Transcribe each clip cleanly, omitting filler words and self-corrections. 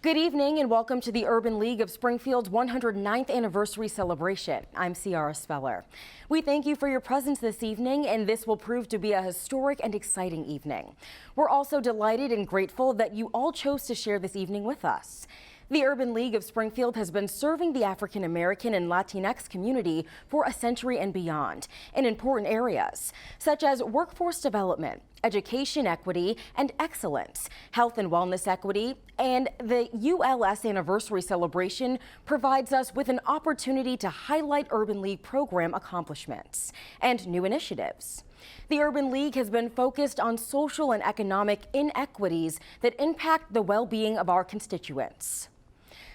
Good evening and welcome to the Urban League of Springfield's 109th anniversary celebration. I'm Ciara Speller. We thank you for your presence this evening, and this will prove to be a historic and exciting evening. We're also delighted and grateful that you all chose to share this evening with us. The Urban League of Springfield has been serving the African American and Latinx community for a century and beyond in important areas such as workforce development, education equity and excellence, health and wellness equity, and the ULS anniversary celebration provides us with an opportunity to highlight Urban League program accomplishments and new initiatives. The Urban League has been focused on social and economic inequities that impact the well-being of our constituents.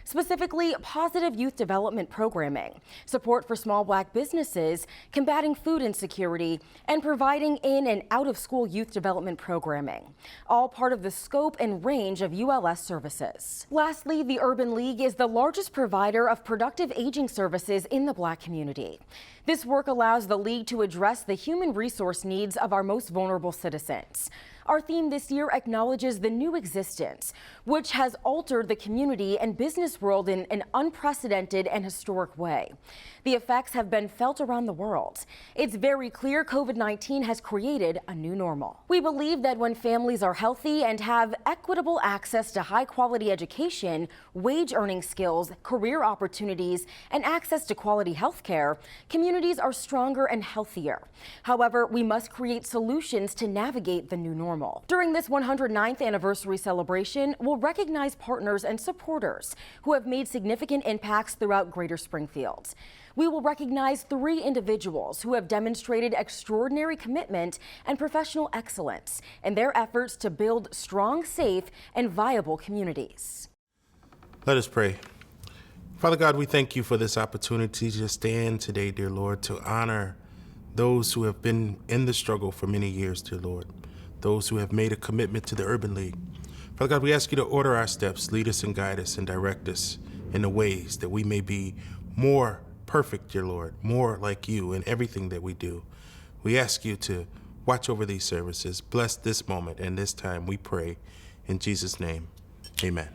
Specifically, positive youth development programming, support for small Black businesses, combating food insecurity, and providing in and out of school youth development programming, all part of the scope and range of ULS services. Lastly, the Urban League is the largest provider of productive aging services in the Black community. This work allows the League to address the human resource needs of our most vulnerable citizens. Our theme this year acknowledges the new existence, which has altered the community and business world in an unprecedented and historic way. The effects have been felt around the world. It's very clear COVID-19 has created a new normal. We believe that when families are healthy and have equitable access to high-quality education, wage-earning skills, career opportunities, and access to quality health care, communities are stronger and healthier. However, we must create solutions to navigate the new normal. During this 109th anniversary celebration, we'll recognize partners and supporters who have made significant impacts throughout Greater Springfield. We will recognize 3 individuals who have demonstrated extraordinary commitment and professional excellence in their efforts to build strong, safe, and viable communities. Let us pray. Father God, we thank you for this opportunity to stand today, dear Lord, to honor those who have been in the struggle for many years, dear Lord, those who have made a commitment to the Urban League. Father God, we ask you to order our steps, lead us and guide us and direct us in the ways that we may be more perfect, dear Lord, more like you in everything that we do. We ask you to watch over these services, bless this moment and this time, we pray in Jesus' name. Amen.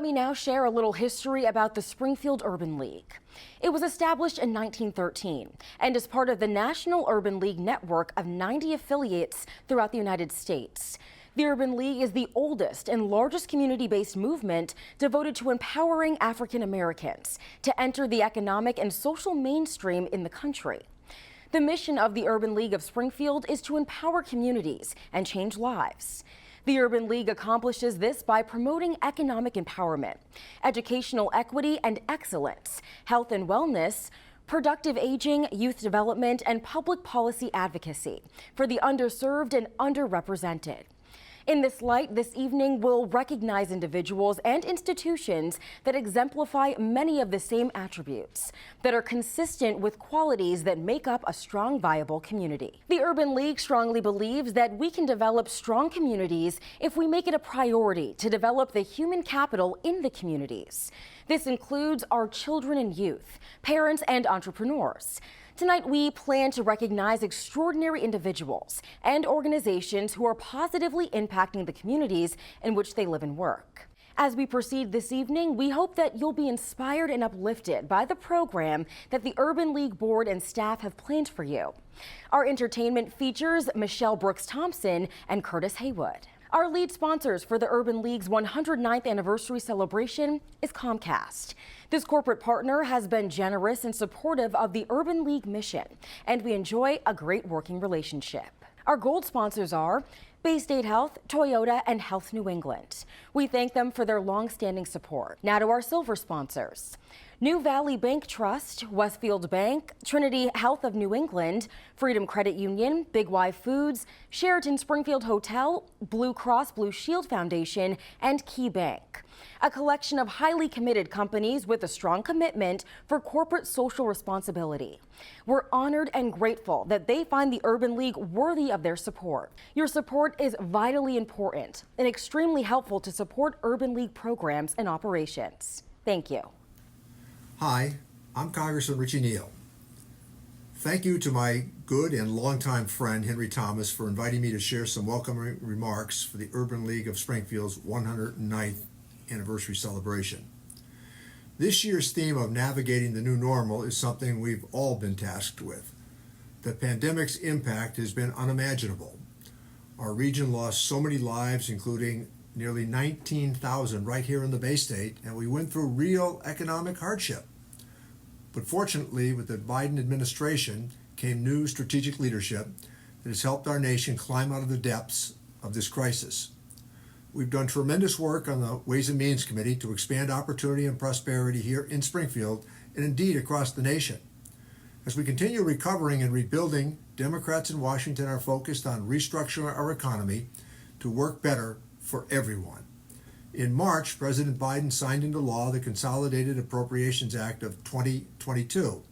Let me now share a little history about the Springfield Urban League. It was established in 1913 and is part of the National Urban League network of 90 affiliates throughout the United States. The Urban League is the oldest and largest community-based movement devoted to empowering African Americans to enter the economic and social mainstream in the country. The mission of the Urban League of Springfield is to empower communities and change lives. The Urban League accomplishes this by promoting economic empowerment, educational equity and excellence, health and wellness, productive aging, youth development, and public policy advocacy for the underserved and underrepresented. In this light, this evening we'll recognize individuals and institutions that exemplify many of the same attributes that are consistent with qualities that make up a strong, viable community. The Urban League strongly believes that we can develop strong communities if we make it a priority to develop the human capital in the communities. This includes our children and youth, parents and entrepreneurs. Tonight, we plan to recognize extraordinary individuals and organizations who are positively impacting the communities in which they live and work. As we proceed this evening, we hope that you'll be inspired and uplifted by the program that the Urban League Board and staff have planned for you. Our entertainment features Michelle Brooks Thompson and Curtis Haywood. Our lead sponsors for the Urban League's 109th anniversary celebration is Comcast. This corporate partner has been generous and supportive of the Urban League mission, and we enjoy a great working relationship. Our gold sponsors are Bay State Health, Toyota, and Health New England. We thank them for their long-standing support. Now to our silver sponsors. New Valley Bank Trust, Westfield Bank, Trinity Health of New England, Freedom Credit Union, Big Y Foods, Sheraton Springfield Hotel, Blue Cross Blue Shield Foundation, and Key Bank. A collection of highly committed companies with a strong commitment for corporate social responsibility. We're honored and grateful that they find the Urban League worthy of their support. Your support is vitally important and extremely helpful to support Urban League programs and operations. Thank you. Hi, I'm Congressman Richie Neal. Thank you to my good and longtime friend Henry Thomas for inviting me to share some welcoming remarks for the Urban League of Springfield's 109th anniversary celebration. This year's theme of navigating the new normal is something we've all been tasked with. The pandemic's impact has been unimaginable. Our region lost so many lives, including nearly 19,000 right here in the Bay State, and we went through real economic hardship. But fortunately, with the Biden administration came new strategic leadership that has helped our nation climb out of the depths of this crisis. We've done tremendous work on the Ways and Means Committee to expand opportunity and prosperity here in Springfield and indeed across the nation. As we continue recovering and rebuilding, Democrats in Washington are focused on restructuring our economy to work better for everyone. In March, President Biden signed into law the Consolidated Appropriations Act of 2022,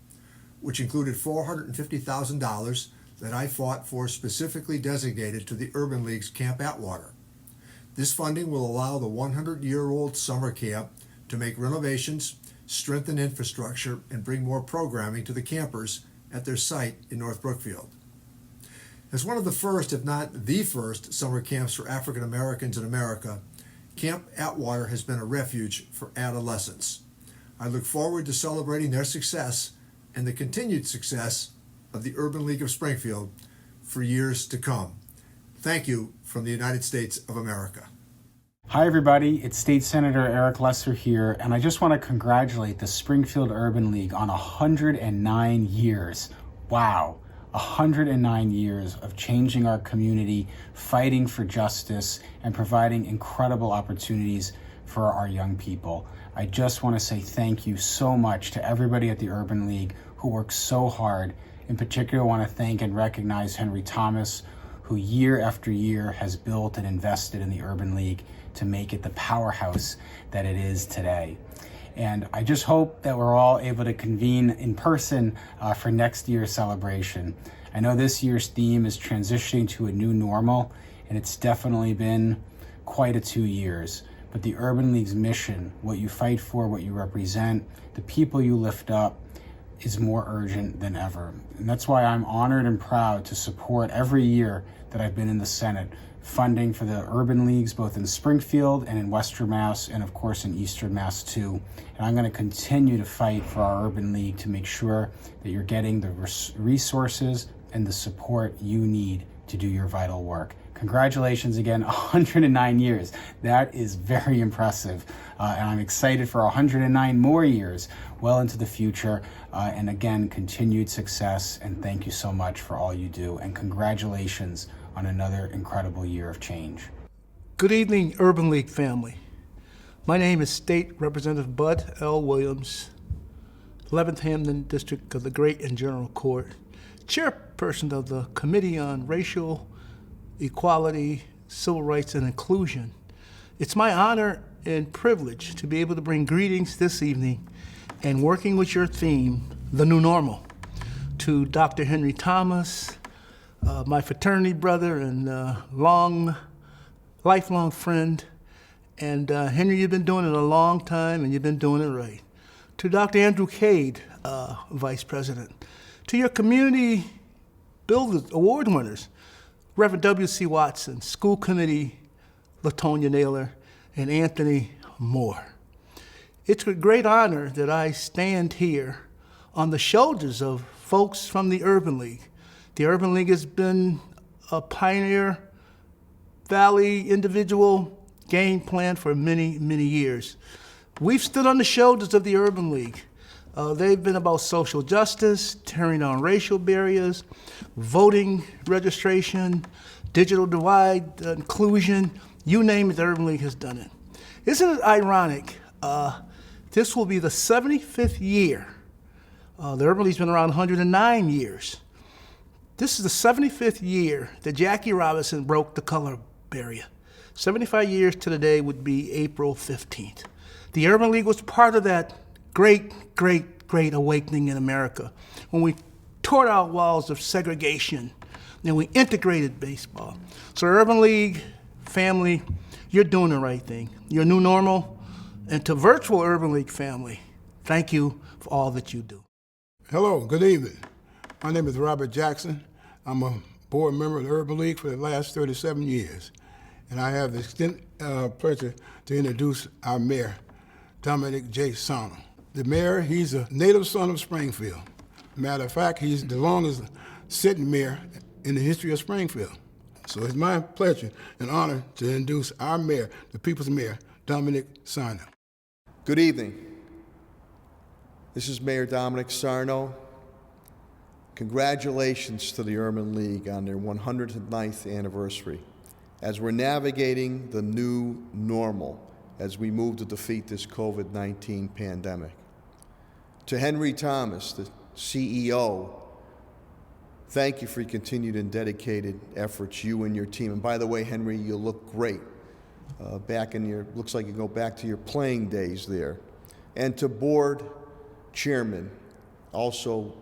which included $450,000 that I fought for specifically designated to the Urban League's Camp Atwater. This funding will allow the 100-year-old summer camp to make renovations, strengthen infrastructure, and bring more programming to the campers at their site in North Brookfield. As one of the first, if not the first, summer camps for African Americans in America, Camp Atwater has been a refuge for adolescents. I look forward to celebrating their success and the continued success of the Urban League of Springfield for years to come. Thank you from the United States of America. Hi everybody, it's State Senator Eric Lesser here, and I just want to congratulate the Springfield Urban League on 109 years. Wow, 109 years of changing our community, fighting for justice, and providing incredible opportunities for our young people. I just want to say thank you so much to everybody at the Urban League who works so hard. In particular, I want to thank and recognize Henry Thomas, who year after year has built and invested in the Urban League to make it the powerhouse that it is today. And I just hope that we're all able to convene in person for next year's celebration. I know this year's theme is transitioning to a new normal, and it's definitely been quite a 2 years. But the Urban League's mission, what you fight for, what you represent, the people you lift up, is more urgent than ever. And that's why I'm honored and proud to support every year that I've been in the Senate, funding for the urban leagues both in Springfield and in Western Mass, and of course in Eastern Mass too. And I'm going to continue to fight for our urban league to make sure that you're getting the resources and the support you need to do your vital work. Congratulations again, 109 years. That is very impressive. And I'm excited for 109 more years well into the future. And again, continued success. And thank you so much for all you do. And congratulations on another incredible year of change. Good evening, Urban League family. My name is State Representative Bud L. Williams, 11th Hamden District of the Great and General Court, chairperson of the Committee on Racial Equality, Civil Rights, and Inclusion. It's my honor and privilege to be able to bring greetings this evening and working with your theme, The New Normal, to Dr. Henry Thomas, my fraternity brother and lifelong friend. And Henry, you've been doing it a long time and you've been doing it right. To Dr. Andrew Cade, Vice President. To your community builders, award winners, Reverend W.C. Watson, School Committee, Latonia Naylor, and Anthony Moore. It's with great honor that I stand here on the shoulders of folks from the Urban League. The Urban League has been a Pioneer Valley individual game plan for many, many years. We've stood on the shoulders of the Urban League. They've been about social justice, tearing down racial barriers, voting registration, digital divide, inclusion, you name it, the Urban League has done it. Isn't it ironic? This will be the 75th year. The Urban League's been around 109 years. This is the 75th year that Jackie Robinson broke the color barrier. 75 years to the day would be April 15th. The Urban League was part of that great awakening in America when we tore out walls of segregation and we integrated baseball. So Urban League family, you're doing the right thing. You're new normal. And to virtual Urban League family, thank you for all that you do. Hello, good evening. My name is Robert Jackson. I'm a board member of the Urban League for the last 37 years. And I have the pleasure to introduce our mayor, Dominic J. Sarno. The mayor, he's a native son of Springfield. Matter of fact, he's the longest sitting mayor in the history of Springfield. So it's my pleasure and honor to introduce our mayor, the people's mayor, Dominic Sarno. Good evening. This is Mayor Dominic Sarno. Congratulations to the Urban League on their 109th anniversary as we're navigating the new normal as we move to defeat this COVID-19 pandemic. To Henry Thomas, the CEO, thank you for your continued and dedicated efforts, you and your team. And by the way, Henry, you look great. Looks like you go back to your playing days there. And to board chairman, also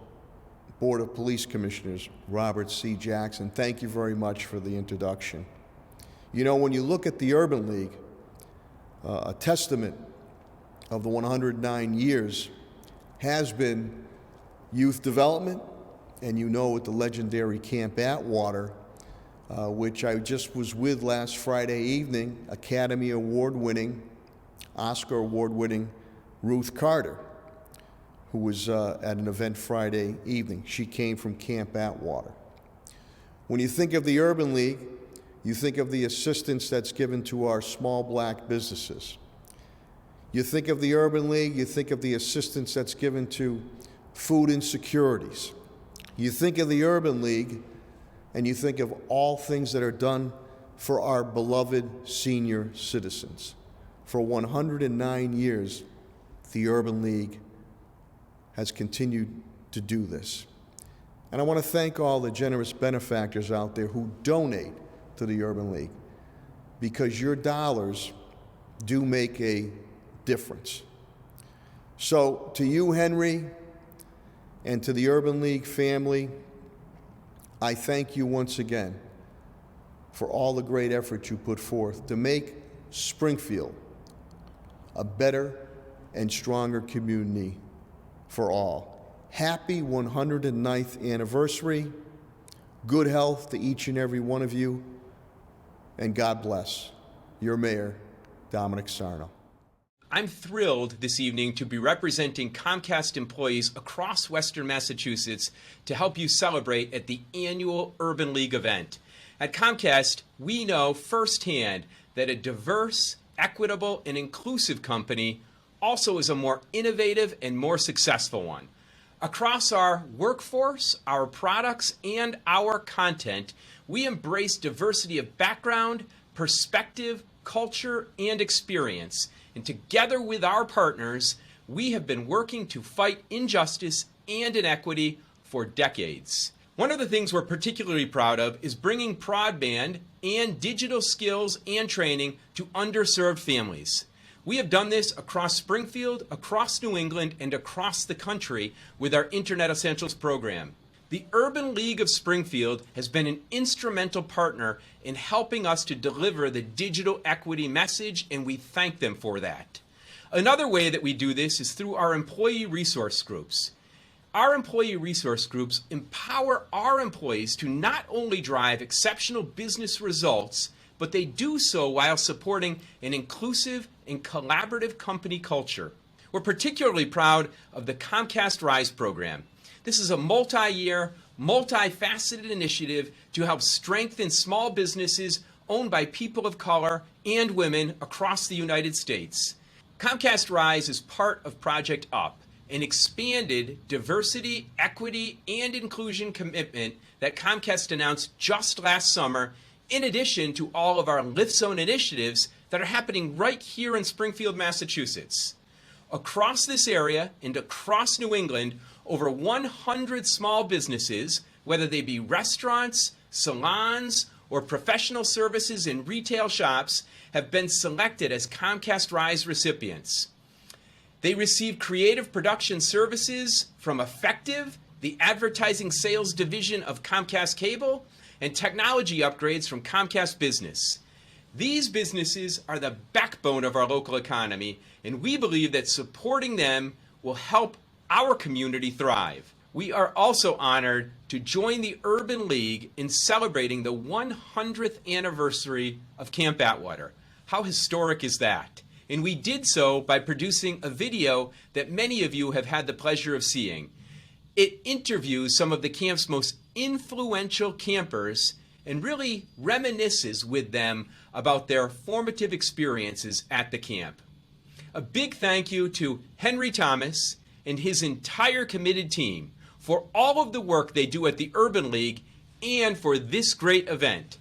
Board of Police Commissioners, Robert C. Jackson, thank you very much for the introduction. You know, when you look at the Urban League, a testament of the 109 years has been youth development, and you know, at the legendary Camp Atwater, which I just was with last Friday evening, Academy Award-winning, Oscar Award-winning Ruth Carter, who was at an event Friday evening. She came from Camp Atwater. When you think of the Urban League, you think of the assistance that's given to our small black businesses. You think of the Urban League, you think of the assistance that's given to food insecurities. You think of the Urban League, and you think of all things that are done for our beloved senior citizens. For 109 years, the Urban League has continued to do this. And I want to thank all the generous benefactors out there who donate to the Urban League, because your dollars do make a difference. So to you, Henry, and to the Urban League family, I thank you once again for all the great effort you put forth to make Springfield a better and stronger community for all. happy 109th anniversary. Good health to each and every one of you. And God bless. Your Mayor, Dominic Sarno. I'm thrilled this evening to be representing Comcast employees across Western Massachusetts to help you celebrate at the annual Urban League event. At Comcast, we know firsthand that a diverse, equitable, and inclusive company also is a more innovative and more successful one. Across our workforce, our products, and our content, we embrace diversity of background, perspective, culture, and experience. And together with our partners, we have been working to fight injustice and inequity for decades. One of the things we're particularly proud of is bringing broadband and digital skills and training to underserved families. We have done this across Springfield, across New England, and across the country with our Internet Essentials program. The Urban League of Springfield has been an instrumental partner in helping us to deliver the digital equity message, and we thank them for that. Another way that we do this is through our employee resource groups. Our employee resource groups empower our employees to not only drive exceptional business results, but they do so while supporting an inclusive and collaborative company culture. We're particularly proud of the Comcast Rise program. This is a multi-year, multifaceted initiative to help strengthen small businesses owned by people of color and women across the United States. Comcast Rise is part of Project UP, an expanded diversity, equity, and inclusion commitment that Comcast announced just last summer, in addition to all of our Lift Zone initiatives that are happening right here in Springfield, Massachusetts. Across this area and across New England, over 100 small businesses, whether they be restaurants, salons, or professional services and retail shops, have been selected as Comcast Rise recipients. They receive creative production services from Effective, the advertising sales division of Comcast Cable, and technology upgrades from Comcast Business. These businesses are the backbone of our local economy, and we believe that supporting them will help our community thrive. We are also honored to join the Urban League in celebrating the 100th anniversary of Camp Atwater. How historic is that? And we did so by producing a video that many of you have had the pleasure of seeing. It interviews some of the camp's most influential campers and really reminisces with them about their formative experiences at the camp. A big thank you to Henry Thomas and his entire committed team for all of the work they do at the Urban League and for this great event.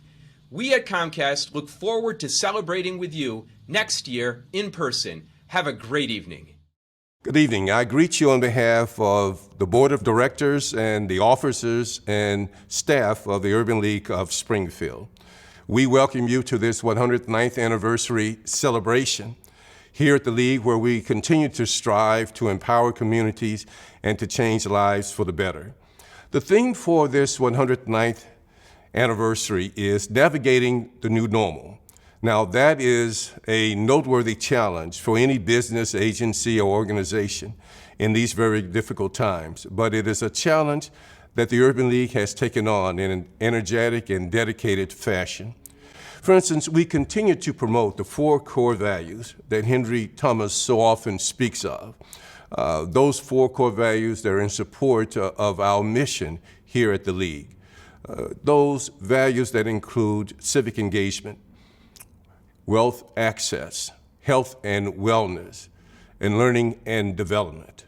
We at Comcast look forward to celebrating with you next year in person. Have a great evening. Good evening. I greet you on behalf of the Board of Directors and the officers and staff of the Urban League of Springfield. We welcome you to this 109th anniversary celebration here at the League, where we continue to strive to empower communities and to change lives for the better. The theme for this 109th anniversary is navigating the new normal. Now, that is a noteworthy challenge for any business, agency, or organization in these very difficult times, but it is a challenge that the Urban League has taken on in an energetic and dedicated fashion. For instance, we continue to promote the 4 core values that Henry Thomas so often speaks of. Those 4 core values that are in support of our mission here at the League. Those values that include civic engagement, wealth access, health and wellness, and learning and development.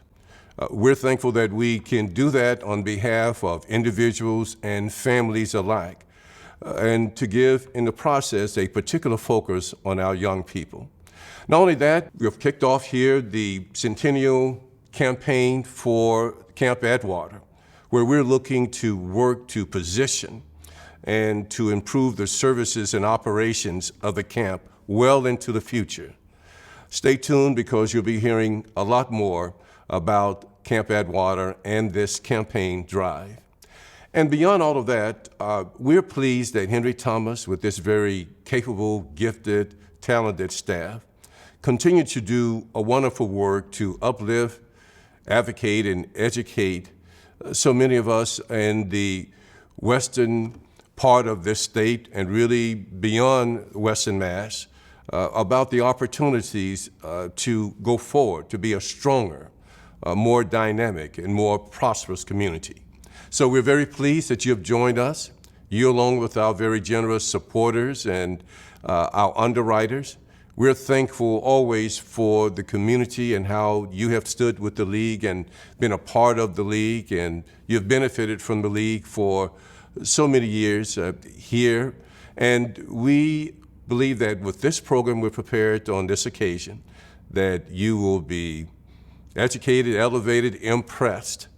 We're thankful that we can do that on behalf of individuals and families alike, and to give in the process a particular focus on our young people. Not only that, we have kicked off here the Centennial campaign for Camp Atwater, where we're looking to work to position and to improve the services and operations of the camp well into the future. Stay tuned, because you'll be hearing a lot more about Camp Atwater and this campaign drive. And beyond all of that, we're pleased that Henry Thomas, with this very capable, gifted, talented staff, continue to do a wonderful work to uplift advocate and educate so many of us in the western part of this state and really beyond Western Mass about the opportunities to go forward, to be a stronger, more dynamic, and more prosperous community. So we're very pleased that you have joined us, you along with our very generous supporters and our underwriters. We're thankful always for the community and how you have stood with the League and been a part of the League, and you've benefited from the League for so many years here. And we believe that with this program, we're prepared on this occasion that you will be educated, elevated, impressed,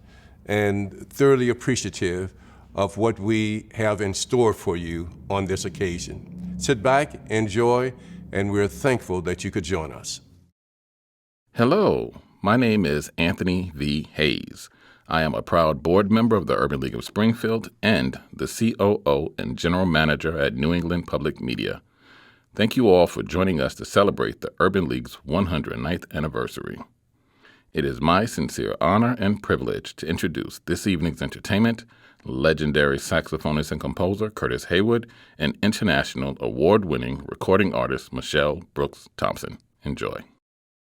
and thoroughly appreciative of what we have in store for you on this occasion. Sit back, enjoy, and we're thankful that you could join us. Hello, my name is Anthony V. Hayes. I am a proud board member of the Urban League of Springfield and the COO and General Manager at New England Public Media. Thank you all for joining us to celebrate the Urban League's 109th anniversary. It is my sincere honor and privilege to introduce this evening's entertainment, legendary saxophonist and composer Curtis Haywood, and international award-winning recording artist Michelle Brooks Thompson. Enjoy.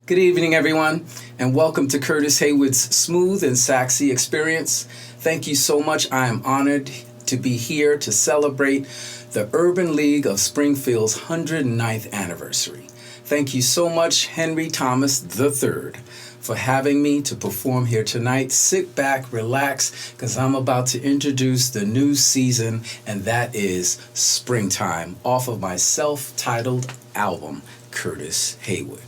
Good evening, everyone, and welcome to Curtis Haywood's Smooth and Saxy Experience. Thank you so much. I am honored to be here to celebrate the Urban League of Springfield's 109th anniversary. Thank you so much, Henry Thomas III, for having me to perform here tonight. Sit back, relax, because I'm about to introduce the new season, and that is Springtime, off of my self-titled album, Curtis Haywood.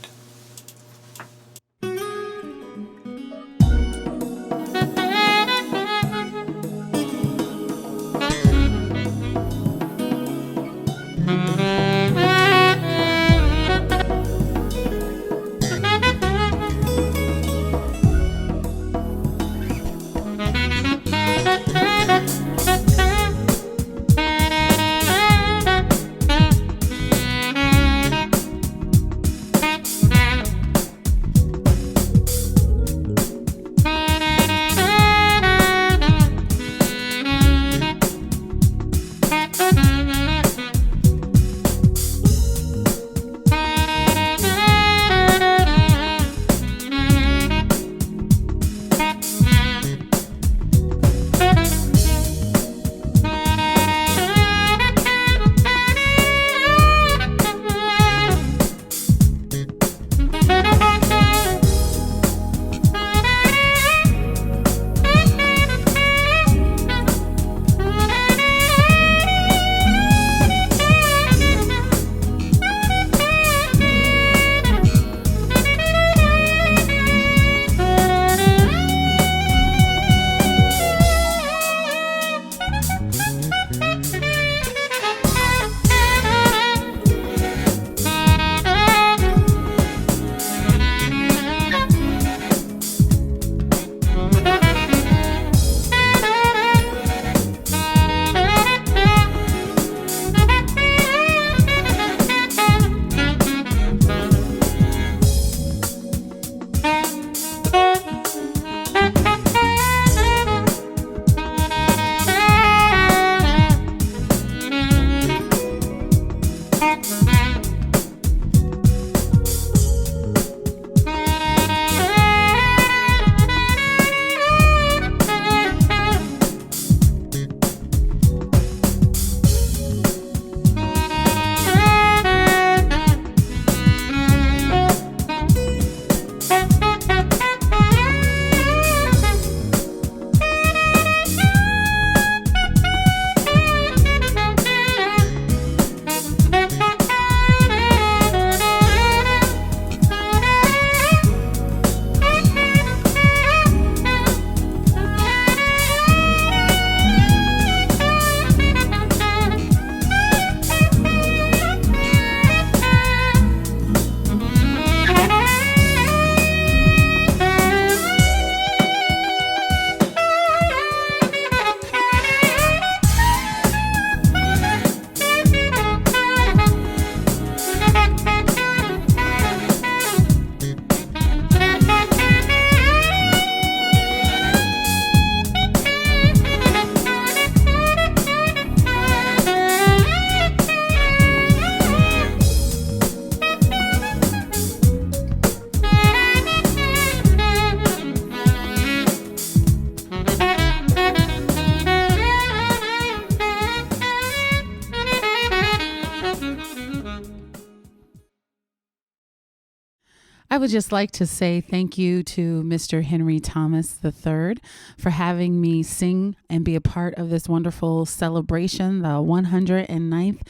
I would just like to say thank you to Mr. Henry Thomas III for having me sing and be a part of this wonderful celebration, the 109th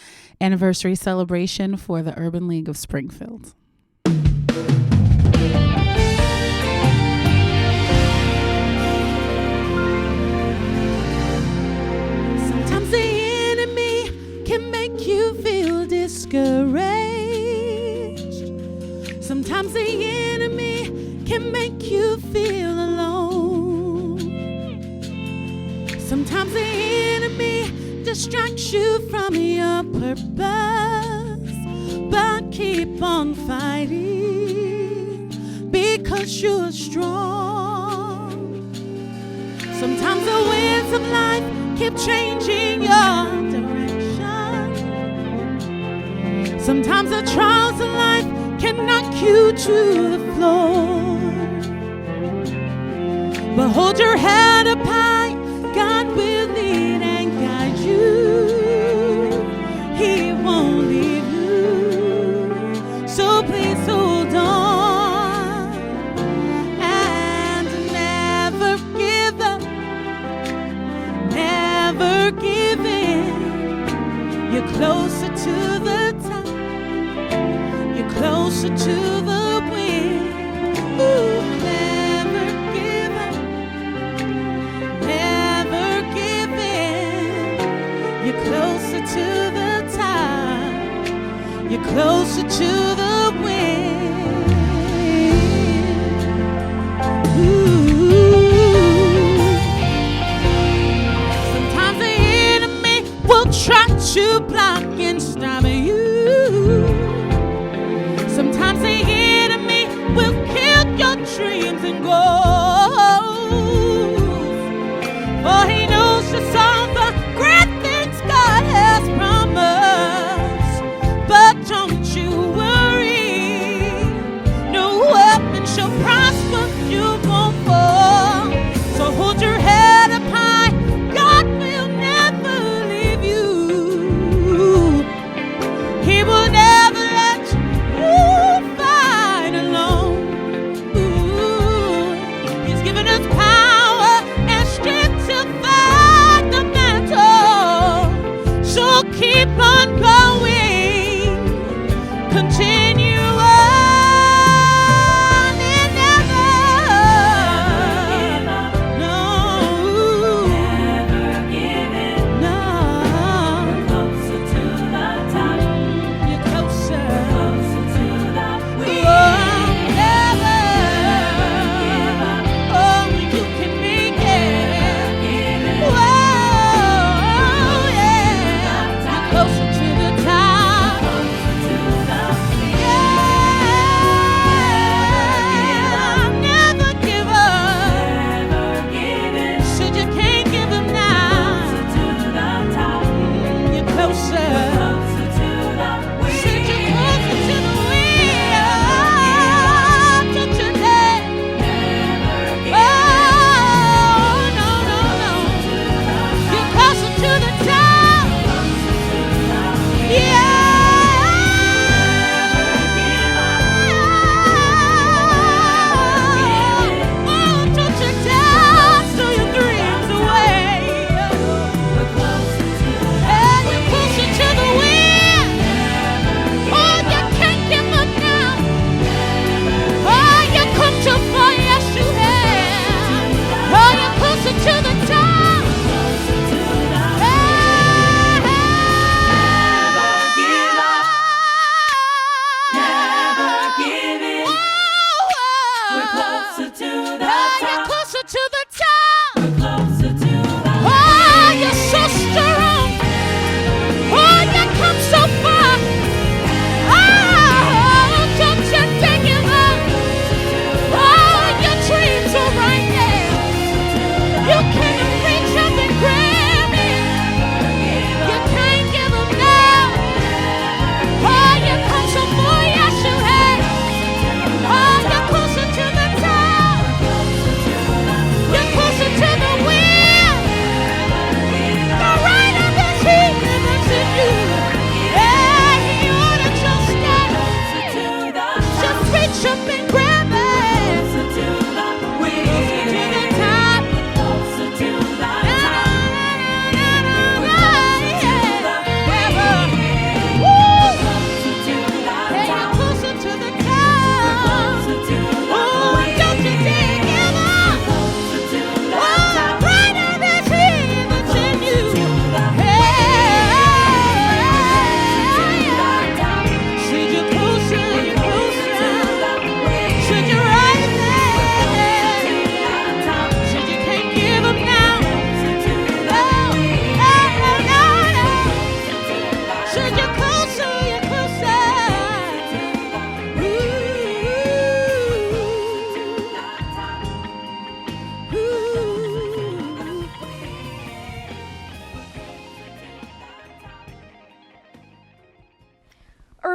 anniversary celebration for the Urban League of Springfield. Sometimes the enemy can make you feel discouraged. Sometimes the enemy can make you feel alone. Sometimes the enemy distracts you from your purpose. But keep on fighting because you're strong. Sometimes the winds of life keep changing your direction. Sometimes the trials of life can knock you to the floor. But hold your head up high, God will lead and guide you. He won't leave you, so please hold on and never give up, never give in. You're closer to the top, closer to the wind. Ooh, never give up, never give in. You're closer to the top, you're closer to the wind. Ooh. Sometimes the enemy will try to block and stop you. Sometimes the enemy will kill your dreams and goals. For he knows just all the great things God has promised. But don't you worry, no weapon shall prosper, you won't fall. So hold your head up high, God will never leave you. He will never let you fight alone. Ooh, he's given us power and strength to fight the battle. So keep on going, continue on and never no, never give in. No, closer to the top. You're closer to the wind. Never give up. Oh, you can make it. Whoa, yeah. You're closer to the top.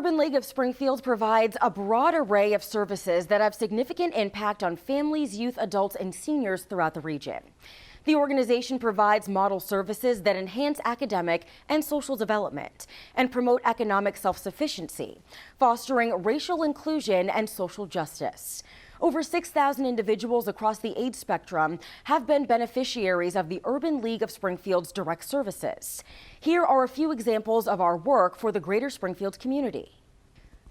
Urban League of Springfield provides a broad array of services that have significant impact on families, youth, adults, and seniors throughout the region. The organization provides model services that enhance academic and social development and promote economic self-sufficiency, fostering racial inclusion and social justice. Over 6,000 individuals across the age spectrum have been beneficiaries of the Urban League of Springfield's direct services. Here are a few examples of our work for the greater Springfield community.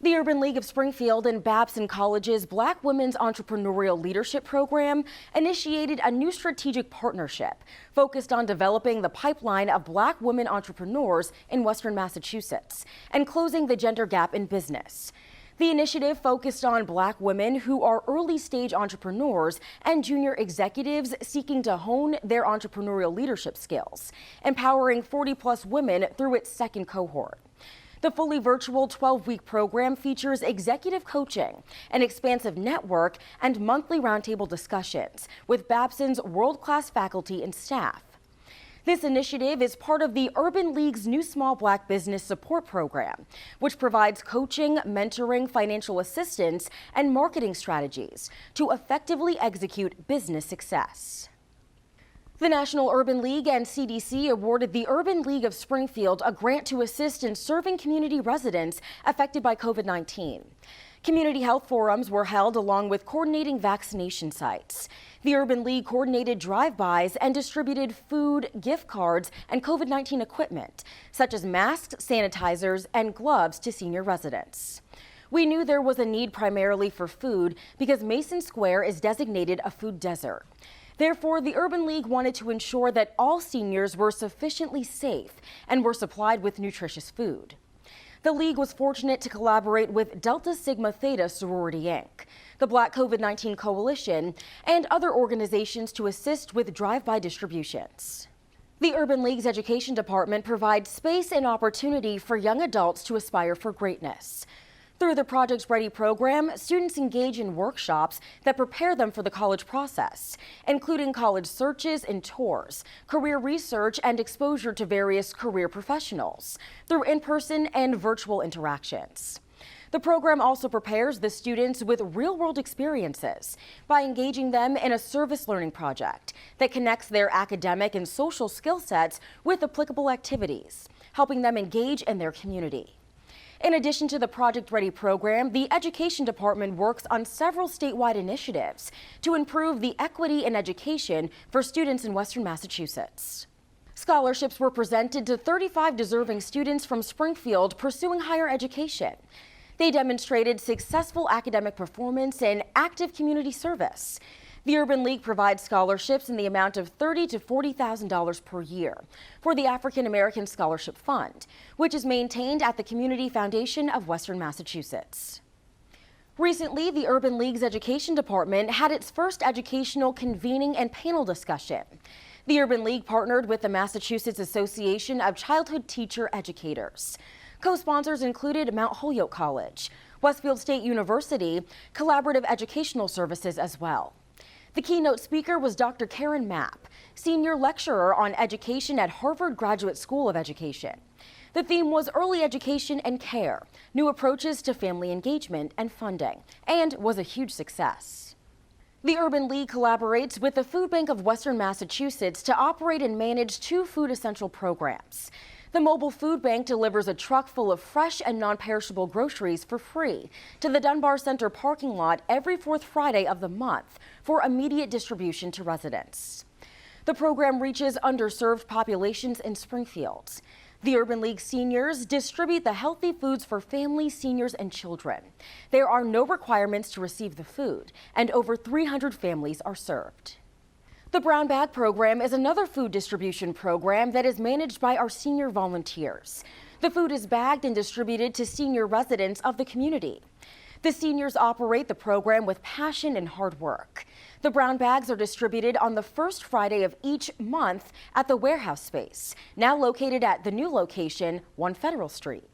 The Urban League of Springfield and Babson College's Black Women's Entrepreneurial Leadership Program initiated a new strategic partnership focused on developing the pipeline of Black women entrepreneurs in Western Massachusetts and closing the gender gap in business. The initiative focused on Black women who are early-stage entrepreneurs and junior executives seeking to hone their entrepreneurial leadership skills, empowering 40-plus women through its second cohort. The fully virtual 12-week program features executive coaching, an expansive network, and monthly roundtable discussions with Babson's world-class faculty and staff. This initiative is part of the Urban League's new Small Black Business Support Program, which provides coaching, mentoring, financial assistance, and marketing strategies to effectively execute business success. The National Urban League and CDC awarded the Urban League of Springfield a grant to assist in serving community residents affected by COVID-19. Community health forums were held along with coordinating vaccination sites. The Urban League coordinated drive-bys and distributed food, gift cards, and COVID-19 equipment, such as masks, sanitizers, and gloves to senior residents. We knew there was a need primarily for food because Mason Square is designated a food desert. Therefore, the Urban League wanted to ensure that all seniors were sufficiently safe and were supplied with nutritious food. The League was fortunate to collaborate with Delta Sigma Theta Sorority Inc., the Black COVID-19 Coalition, and other organizations to assist with drive-by distributions. The Urban League's Education Department provides space and opportunity for young adults to aspire for greatness. Through the Project Ready program, students engage in workshops that prepare them for the college process, including college searches and tours, career research, and exposure to various career professionals through in-person and virtual interactions. The program also prepares the students with real-world experiences by engaging them in a service learning project that connects their academic and social skill sets with applicable activities, helping them engage in their community. In addition to the Project Ready program, the Education Department works on several statewide initiatives to improve the equity in education for students in Western Massachusetts. Scholarships were presented to 35 deserving students from Springfield pursuing higher education. They demonstrated successful academic performance and active community service. The Urban League provides scholarships in the amount of $30,000 to $40,000 per year for the African American Scholarship Fund, which is maintained at the Community Foundation of Western Massachusetts. Recently, the Urban League's Education Department had its first educational convening and panel discussion. The Urban League partnered with the Massachusetts Association of Childhood Teacher Educators. Co-sponsors included Mount Holyoke College, Westfield State University, Collaborative Educational Services as well. The keynote speaker was Dr. Karen Mapp, senior lecturer on education at Harvard Graduate School of Education. The theme was early education and care, new approaches to family engagement and funding, and was a huge success. The Urban League collaborates with the Food Bank of Western Massachusetts to operate and manage 2 food essential programs. The mobile food bank delivers a truck full of fresh and non-perishable groceries for free to the Dunbar Center parking lot every 4th Friday of the month for immediate distribution to residents. The program reaches underserved populations in Springfield. The Urban League seniors distribute the healthy foods for families, seniors, and children. There are no requirements to receive the food, and over 300 families are served. The Brown Bag Program is another food distribution program that is managed by our senior volunteers. The food is bagged and distributed to senior residents of the community. The seniors operate the program with passion and hard work. The brown bags are distributed on the first Friday of each month at the warehouse space, now located at the new location, 1 Federal Street.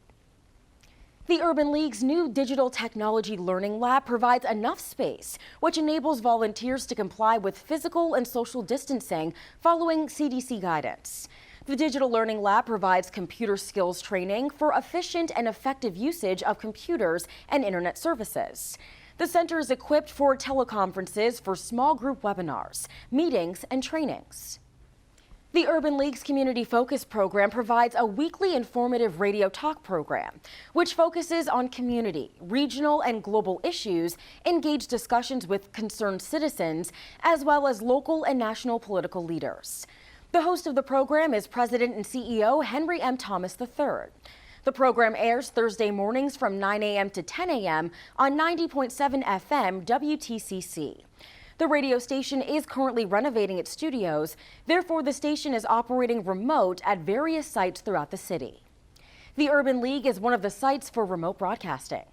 The Urban League's new Digital Technology Learning Lab provides enough space, which enables volunteers to comply with physical and social distancing following CDC guidance. The Digital Learning Lab provides computer skills training for efficient and effective usage of computers and internet services. The center is equipped for teleconferences for small group webinars, meetings, and trainings. The Urban League's Community Focus program provides a weekly informative radio talk program, which focuses on community, regional, and global issues, engaged discussions with concerned citizens, as well as local and national political leaders. The host of the program is President and CEO Henry M. Thomas III. The program airs Thursday mornings from 9 a.m. to 10 a.m. on 90.7 FM WTCC. The radio station is currently renovating its studios, therefore the station is operating remote at various sites throughout the city. The Urban League is one of the sites for remote broadcasting.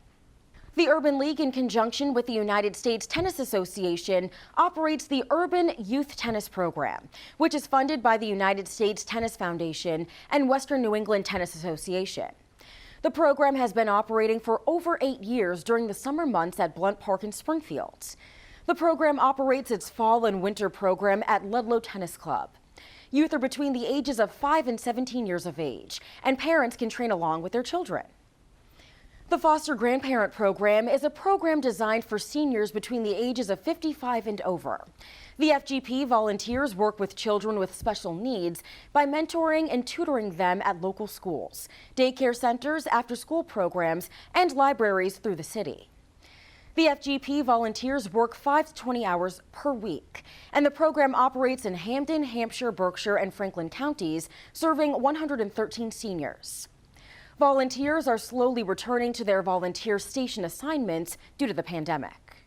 The Urban League, in conjunction with the United States Tennis Association, operates the Urban Youth Tennis Program, which is funded by the United States Tennis Foundation and Western New England Tennis Association. The program has been operating for over 8 years during the summer months at Blunt Park in Springfield. The program operates its fall and winter program at Ludlow Tennis Club. Youth are between the ages of 5 and 17 years of age, and parents can train along with their children. The Foster Grandparent Program is a program designed for seniors between the ages of 55 and over. The FGP volunteers work with children with special needs by mentoring and tutoring them at local schools, daycare centers, after-school programs, and libraries through the city. The FGP volunteers work 5 to 20 hours per week, and the program operates in Hampden, Hampshire, Berkshire, and Franklin counties, serving 113 seniors. Volunteers are slowly returning to their volunteer station assignments due to the pandemic.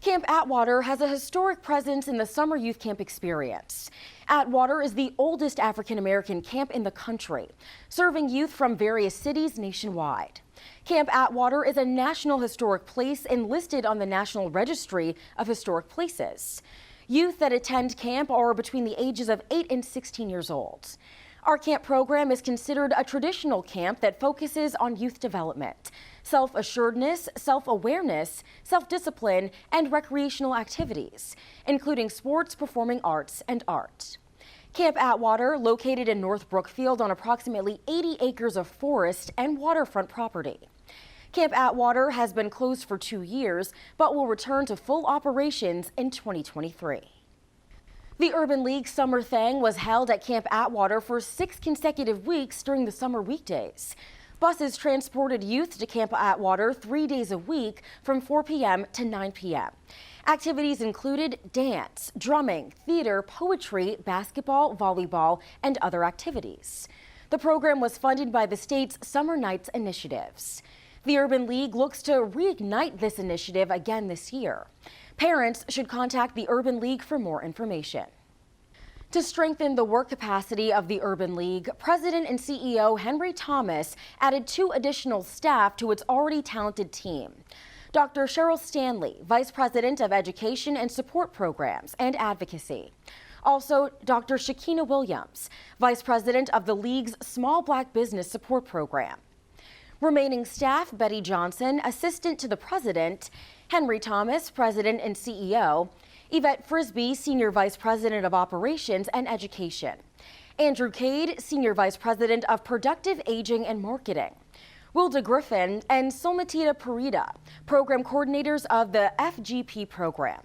Camp Atwater has a historic presence in the summer youth camp experience. Atwater is the oldest African-American camp in the country, serving youth from various cities nationwide. Camp Atwater is a National Historic Place and listed on the National Registry of Historic Places. Youth that attend camp are between the ages of 8 and 16 years old. Our camp program is considered a traditional camp that focuses on youth development, self-assuredness, self-awareness, self-discipline, and recreational activities, including sports, performing arts, and art. Camp Atwater, located in North Brookfield on approximately 80 acres of forest and waterfront property. Camp Atwater has been closed for 2 years, but will return to full operations in 2023. The Urban League Summer Thang was held at Camp Atwater for 6 consecutive weeks during the summer weekdays. Buses transported youth to Camp Atwater 3 days a week from 4 p.m. to 9 p.m. Activities included dance, drumming, theater, poetry, basketball, volleyball, and other activities. The program was funded by the state's Summer Nights initiatives. The Urban League looks to reignite this initiative again this year. Parents should contact the Urban League for more information. To strengthen the work capacity of the Urban League, President and CEO Henry Thomas added 2 additional staff to its already talented team. Dr. Cheryl Stanley, Vice President of Education and Support Programs and Advocacy. Also, Dr. Shakina Williams, Vice President of the League's Small Black Business Support Program. Remaining staff, Betty Johnson, Assistant to the President, Henry Thomas, President and CEO, Yvette Frisbee, Senior Vice President of Operations and Education, Andrew Cade, Senior Vice President of Productive Aging and Marketing, Wilda Griffin and Solmatita Parida, Program Coordinators of the FGP program.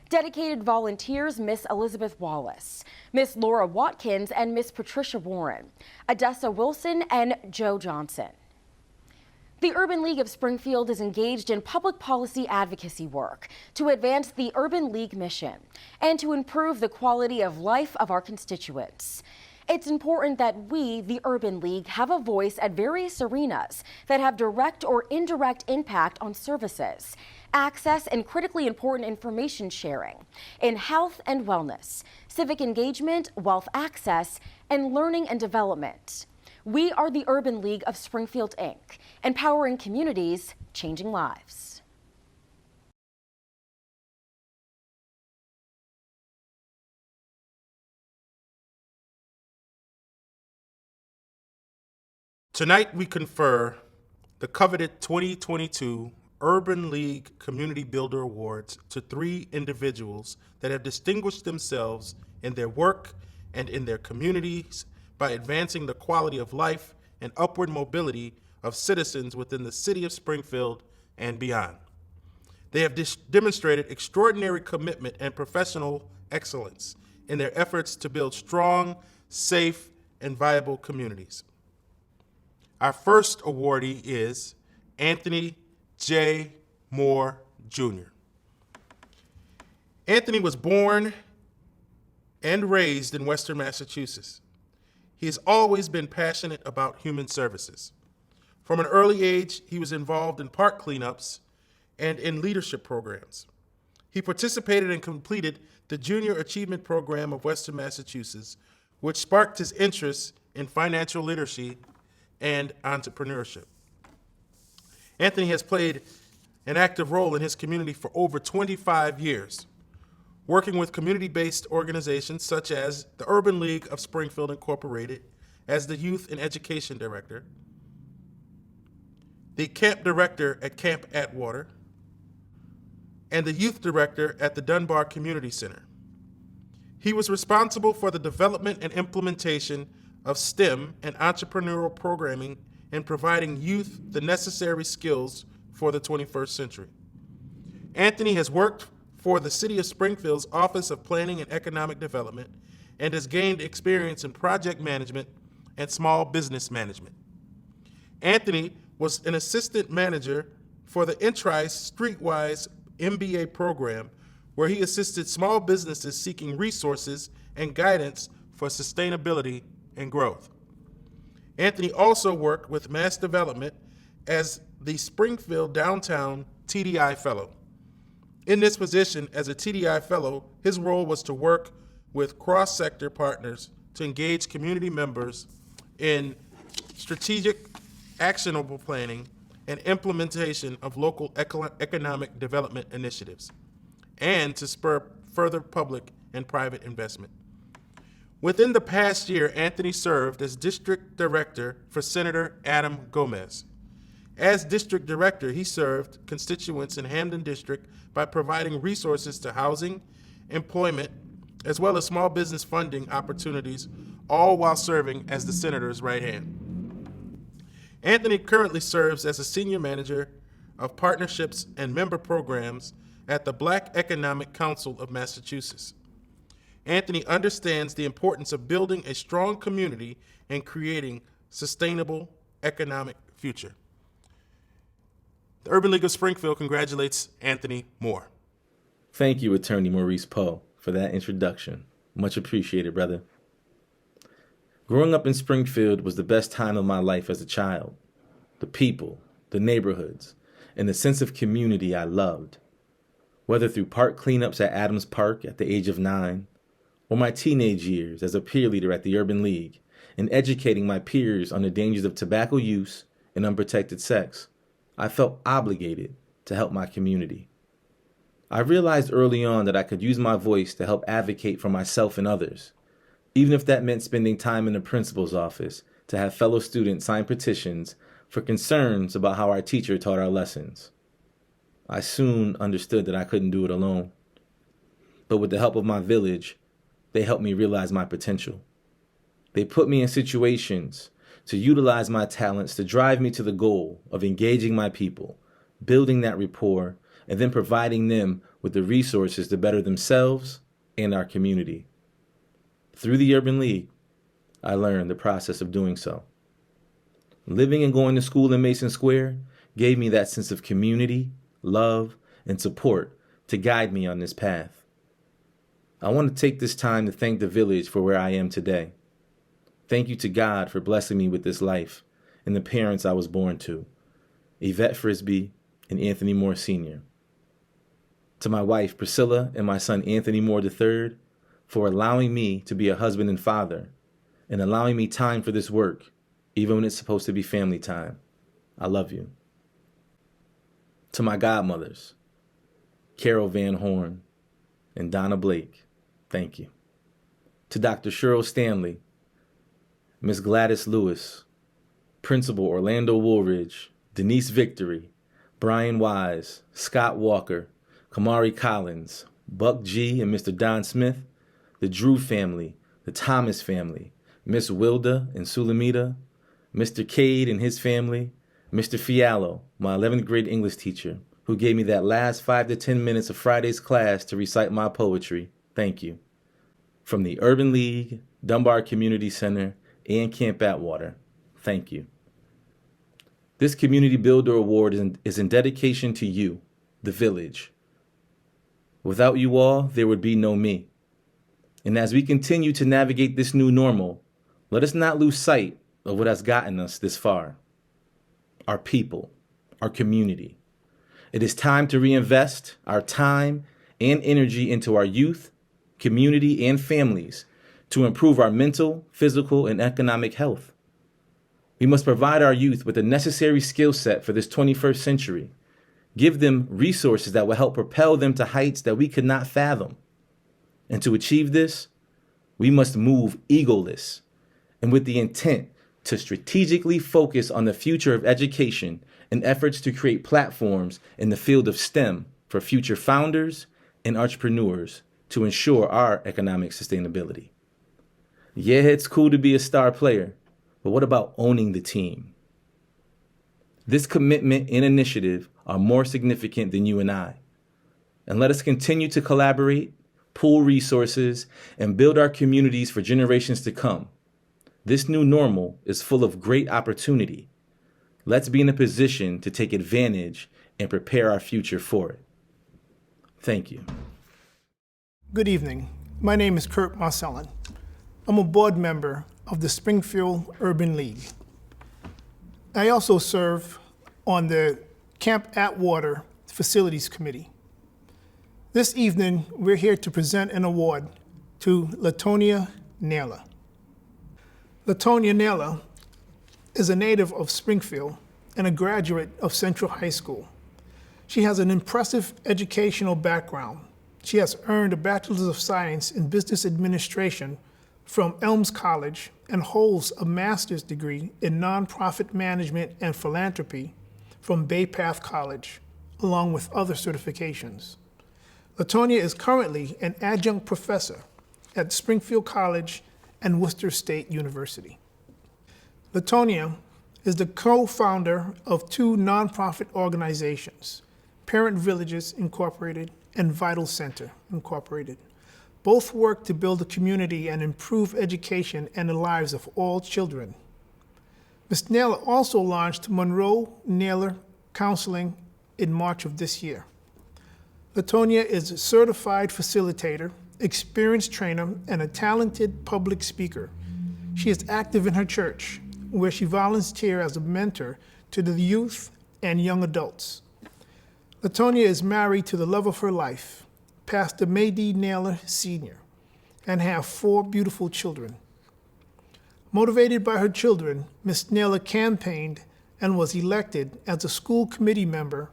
Dedicated volunteers, Miss Elizabeth Wallace, Miss Laura Watkins and Miss Patricia Warren, Odessa Wilson and Joe Johnson. The Urban League of Springfield is engaged in public policy advocacy work to advance the Urban League mission and to improve the quality of life of our constituents. It's important that we, the Urban League, have a voice at various arenas that have direct or indirect impact on services, access, and critically important information sharing in health and wellness, civic engagement, wealth access, and learning and development. We are the Urban League of Springfield, Inc., empowering communities, changing lives. Tonight we confer the coveted 2022 Urban League Community Builder Awards to 3 individuals that have distinguished themselves in their work and in their communities by advancing the quality of life and upward mobility of citizens within the city of Springfield and beyond. They have demonstrated extraordinary commitment and professional excellence in their efforts to build strong, safe, and viable communities. Our first awardee is Anthony J. Moore, Jr. Anthony was born and raised in Western Massachusetts. He has always been passionate about human services. From an early age, he was involved in park cleanups and in leadership programs. He participated and completed the Junior Achievement Program of Western Massachusetts, which sparked his interest in financial literacy and entrepreneurship. Anthony has played an active role in his community for over 25 years, working with community-based organizations such as the Urban League of Springfield Incorporated as the Youth and Education Director, the Camp Director at Camp Atwater, and the Youth Director at the Dunbar Community Center. He was responsible for the development and implementation of STEM and entrepreneurial programming and providing youth the necessary skills for the 21st century. Anthony has worked for the City of Springfield's Office of Planning and Economic Development and has gained experience in project management and small business management. Anthony was an assistant manager for the Entrice Streetwise MBA program, where he assisted small businesses seeking resources and guidance for sustainability and growth. Anthony also worked with Mass Development as the Springfield Downtown TDI Fellow. In this position as a TDI Fellow, his role was to work with cross-sector partners to engage community members in strategic, actionable planning and implementation of local economic development initiatives, and to spur further public and private investment. Within the past year, Anthony served as District Director for Senator Adam Gomez. As District Director, he served constituents in Hamden District by providing resources to housing, employment, as well as small business funding opportunities, all while serving as the Senator's right hand. Anthony currently serves as a Senior Manager of Partnerships and Member Programs at the Black Economic Council of Massachusetts. Anthony understands the importance of building a strong community and creating sustainable economic future. The Urban League of Springfield congratulates Anthony Moore. Thank you, Attorney Maurice Poe, for that introduction. Much appreciated, brother. Growing up in Springfield was the best time of my life as a child. The people, the neighborhoods, and the sense of community I loved. Whether through park cleanups at Adams Park at the age of 9, or my teenage years as a peer leader at the Urban League, and educating my peers on the dangers of tobacco use and unprotected sex, I felt obligated to help my community. I realized early on that I could use my voice to help advocate for myself and others, even if that meant spending time in the principal's office to have fellow students sign petitions for concerns about how our teacher taught our lessons. I soon understood that I couldn't do it alone. But with the help of my village, they helped me realize my potential. They put me in situations to utilize my talents to drive me to the goal of engaging my people, building that rapport, and then providing them with the resources to better themselves and our community. Through the Urban League, I learned the process of doing so. Living and going to school in Mason Square gave me that sense of community, love, and support to guide me on this path. I want to take this time to thank the village for where I am today. Thank you to God for blessing me with this life and the parents I was born to, Yvette Frisbee and Anthony Moore Sr. To my wife, Priscilla, and my son, Anthony Moore III, for allowing me to be a husband and father and allowing me time for this work, even when it's supposed to be family time. I love you. To my godmothers, Carol Van Horn and Donna Blake, thank you. To Dr. Cheryl Stanley, Miss Gladys Lewis, Principal Orlando Woolridge, Denise Victory, Brian Wise, Scott Walker, Kamari Collins, Buck G. and Mr. Don Smith, the Drew family, the Thomas family, Miss Wilda and Sulamita, Mr. Cade and his family, Mr. Fiallo, my 11th grade English teacher, who gave me that last 5 to 10 minutes of Friday's class to recite my poetry. Thank you. From the Urban League, Dunbar Community Center, and Camp Atwater, thank you. This Community Builder Award is in dedication to you, the village. Without you all, there would be no me. And as we continue to navigate this new normal, let us not lose sight of what has gotten us this far. Our people, our community. It is time to reinvest our time and energy into our youth, community, and families to improve our mental, physical, and economic health. We must provide our youth with the necessary skill set for this 21st century. Give them resources that will help propel them to heights that we could not fathom. And to achieve this, we must move egoless and with the intent to strategically focus on the future of education in efforts to create platforms in the field of STEM for future founders and entrepreneurs to ensure our economic sustainability. Yeah, it's cool to be a star player, but what about owning the team? This commitment and initiative are more significant than you and I. And let us continue to collaborate, pool resources, and build our communities for generations to come. This new normal is full of great opportunity. Let's be in a position to take advantage and prepare our future for it. Thank you. Good evening. My name is Kurt Marcellin. I'm a board member of the Springfield Urban League. I also serve on the Camp Atwater Facilities Committee. This evening, we're here to present an award to Latonia Naylor. Latonia Naylor is a native of Springfield and a graduate of Central High School. She has an impressive educational background. She has earned a Bachelor's of Science in Business Administration from Elms College and holds a master's degree in nonprofit management and philanthropy from Bay Path College, along with other certifications. Latonia is currently an adjunct professor at Springfield College and Worcester State University. Latonia is the co-founder of two nonprofit organizations, Parent Villages Incorporated and Vital Center Incorporated. Both work to build a community and improve education and the lives of all children. Ms. Naylor also launched Monroe Naylor Counseling in March of this year. Latonia is a certified facilitator, experienced trainer, and a talented public speaker. She is active in her church, where she volunteers as a mentor to the youth and young adults. Latonia is married to the love of her life, Pastor Maydee Naylor Sr., and have 4 beautiful children. Motivated by her children, Ms. Naylor campaigned and was elected as a school committee member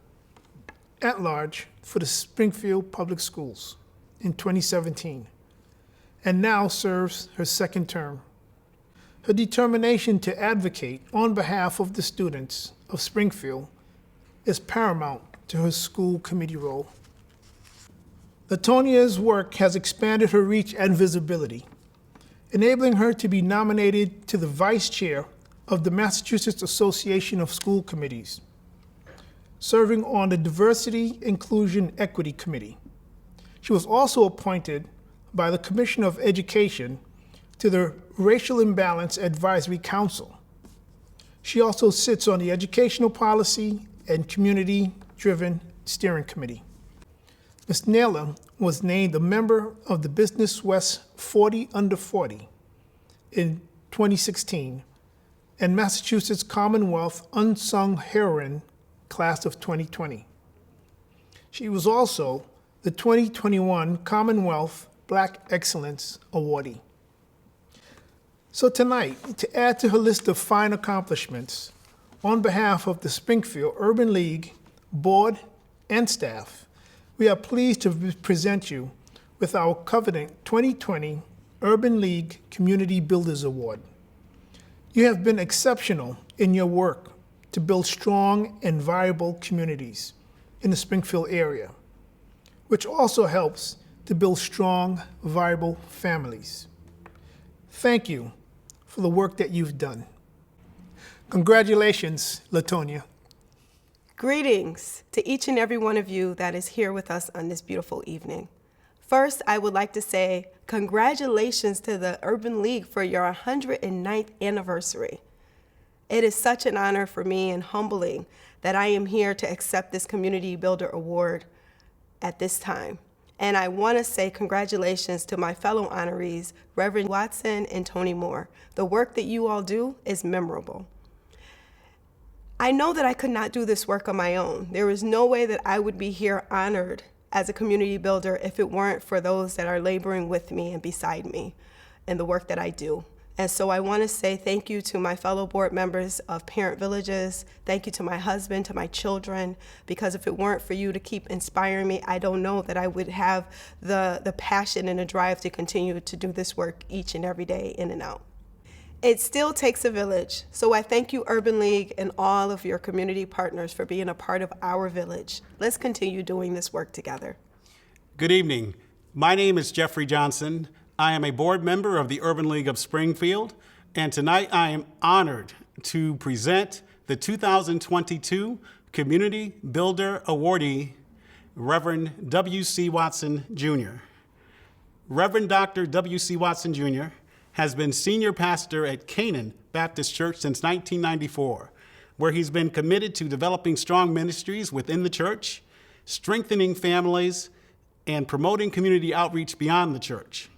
at large for the Springfield Public Schools in 2017, and now serves her second term. Her determination to advocate on behalf of the students of Springfield is paramount to her school committee role. Latonia's work has expanded her reach and visibility, enabling her to be nominated to the vice chair of the Massachusetts Association of School Committees, serving on the Diversity, Inclusion, Equity Committee. She was also appointed by the Commission of Education to the Racial Imbalance Advisory Council. She also sits on the Educational Policy and Community-Driven Steering Committee. Ms. Naylor was named a member of the Business West 40 Under 40 in 2016 and Massachusetts Commonwealth Unsung Heroine Class of 2020. She was also the 2021 Commonwealth Black Excellence Awardee. So tonight, to add to her list of fine accomplishments, on behalf of the Springfield Urban League Board and staff, we are pleased to present you with our coveted 2020 Urban League Community Builders Award. You have been exceptional in your work to build strong and viable communities in the Springfield area, which also helps to build strong, viable families. Thank you for the work that you've done. Congratulations, LaTonya. Greetings to each and every one of you that is here with us on this beautiful evening. First, I would like to say congratulations to the Urban League for your 109th anniversary. It is such an honor for me and humbling that I am here to accept this Community Builder Award at this time. And I want to say congratulations to my fellow honorees, Reverend Watson and Tony Moore. The work that you all do is memorable. I know that I could not do this work on my own. There is no way that I would be here honored as a community builder if it weren't for those that are laboring with me and beside me in the work that I do. And so I want to say thank you to my fellow board members of Parent Villages. Thank you to my husband, to my children, because if it weren't for you to keep inspiring me, I don't know that I would have the passion and the drive to continue to do this work each and every day in and out. It still takes a village, so I thank you, Urban League, and all of your community partners for being a part of our village. Let's continue doing this work together. Good evening. My name is Jeffrey Johnson. I am a board member of the Urban League of Springfield, and tonight I am honored to present the 2022 Community Builder Awardee, Reverend W.C. Watson, Jr. Reverend Dr. W.C. Watson, Jr. has been senior pastor at Canaan Baptist Church since 1994, where he's been committed to developing strong ministries within the church, strengthening families, and promoting community outreach beyond the church.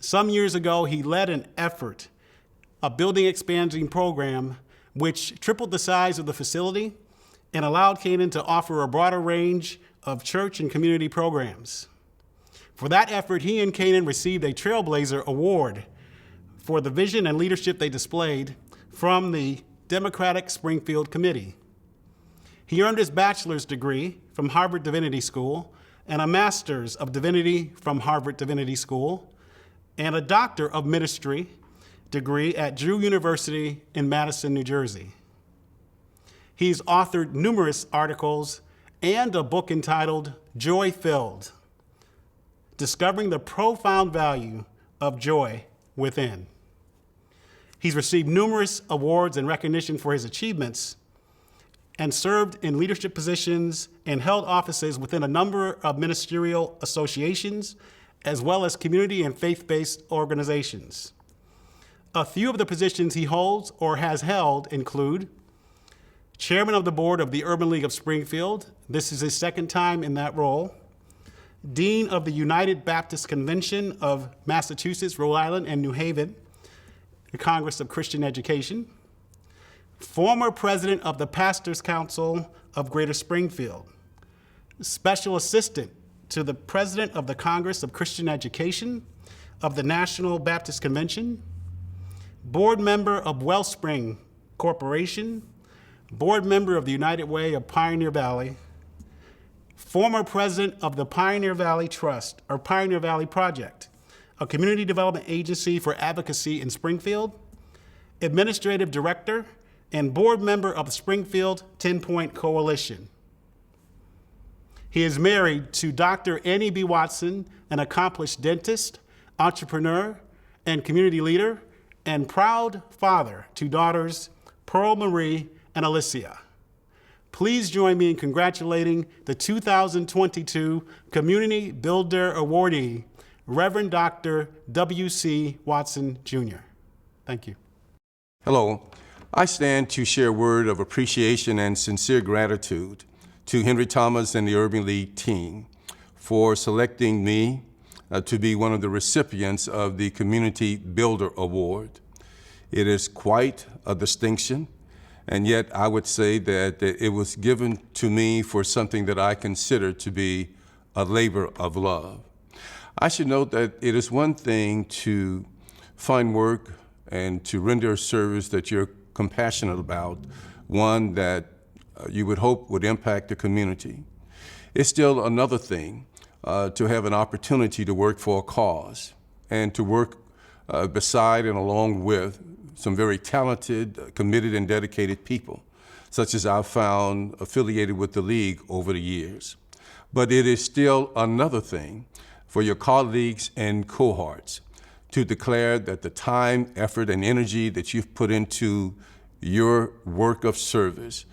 Some years ago, he led an effort, a building expanding program, which tripled the size of the facility and allowed Canaan to offer a broader range of church and community programs. For that effort, he and Canaan received a Trailblazer Award for the vision and leadership they displayed from the Democratic Springfield Committee. He earned his bachelor's degree from Harvard Divinity School and a master's of divinity from Harvard Divinity School and a doctor of ministry degree at Drew University in Madison, New Jersey. He's authored numerous articles and a book entitled Joy Filled, Discovering the Profound Value of Joy Within. He's received numerous awards and recognition for his achievements and served in leadership positions and held offices within a number of ministerial associations, as well as community and faith-based organizations. A few of the positions he holds or has held include Chairman of the Board of the Urban League of Springfield. This is his second time in that role. Dean of the United Baptist Convention of Massachusetts, Rhode Island, and New Haven, the Congress of Christian Education. Former President of the Pastors Council of Greater Springfield. Special Assistant to the President of the Congress of Christian Education of the National Baptist Convention, board member of Wellspring Corporation, board member of the United Way of Pioneer Valley, former president of the Pioneer Valley Trust, or Pioneer Valley Project, a community development agency for advocacy in Springfield, administrative director, and board member of the Springfield 10-Point Coalition. He is married to Dr. Annie B. Watson, an accomplished dentist, entrepreneur, and community leader, and proud father to daughters Pearl Marie and Alicia. Please join me in congratulating the 2022 Community Builder Awardee, Reverend Dr. W.C. Watson, Jr. Thank you. Hello. I stand to share a word of appreciation and sincere gratitude to Henry Thomas and the Urban League team for selecting me to be one of the recipients of the Community Builder Award. It is quite a distinction, and yet I would say that it was given to me for something that I consider to be a labor of love. I should note that it is one thing to find work and to render a service that you're compassionate about, one that you would hope would impact the community. It's still another thing to have an opportunity to work for a cause and to work beside and along with some very talented, committed, and dedicated people, such as I've found affiliated with the League over the years. But it is still another thing for your colleagues and cohorts to declare that the time, effort, and energy that you've put into your work of service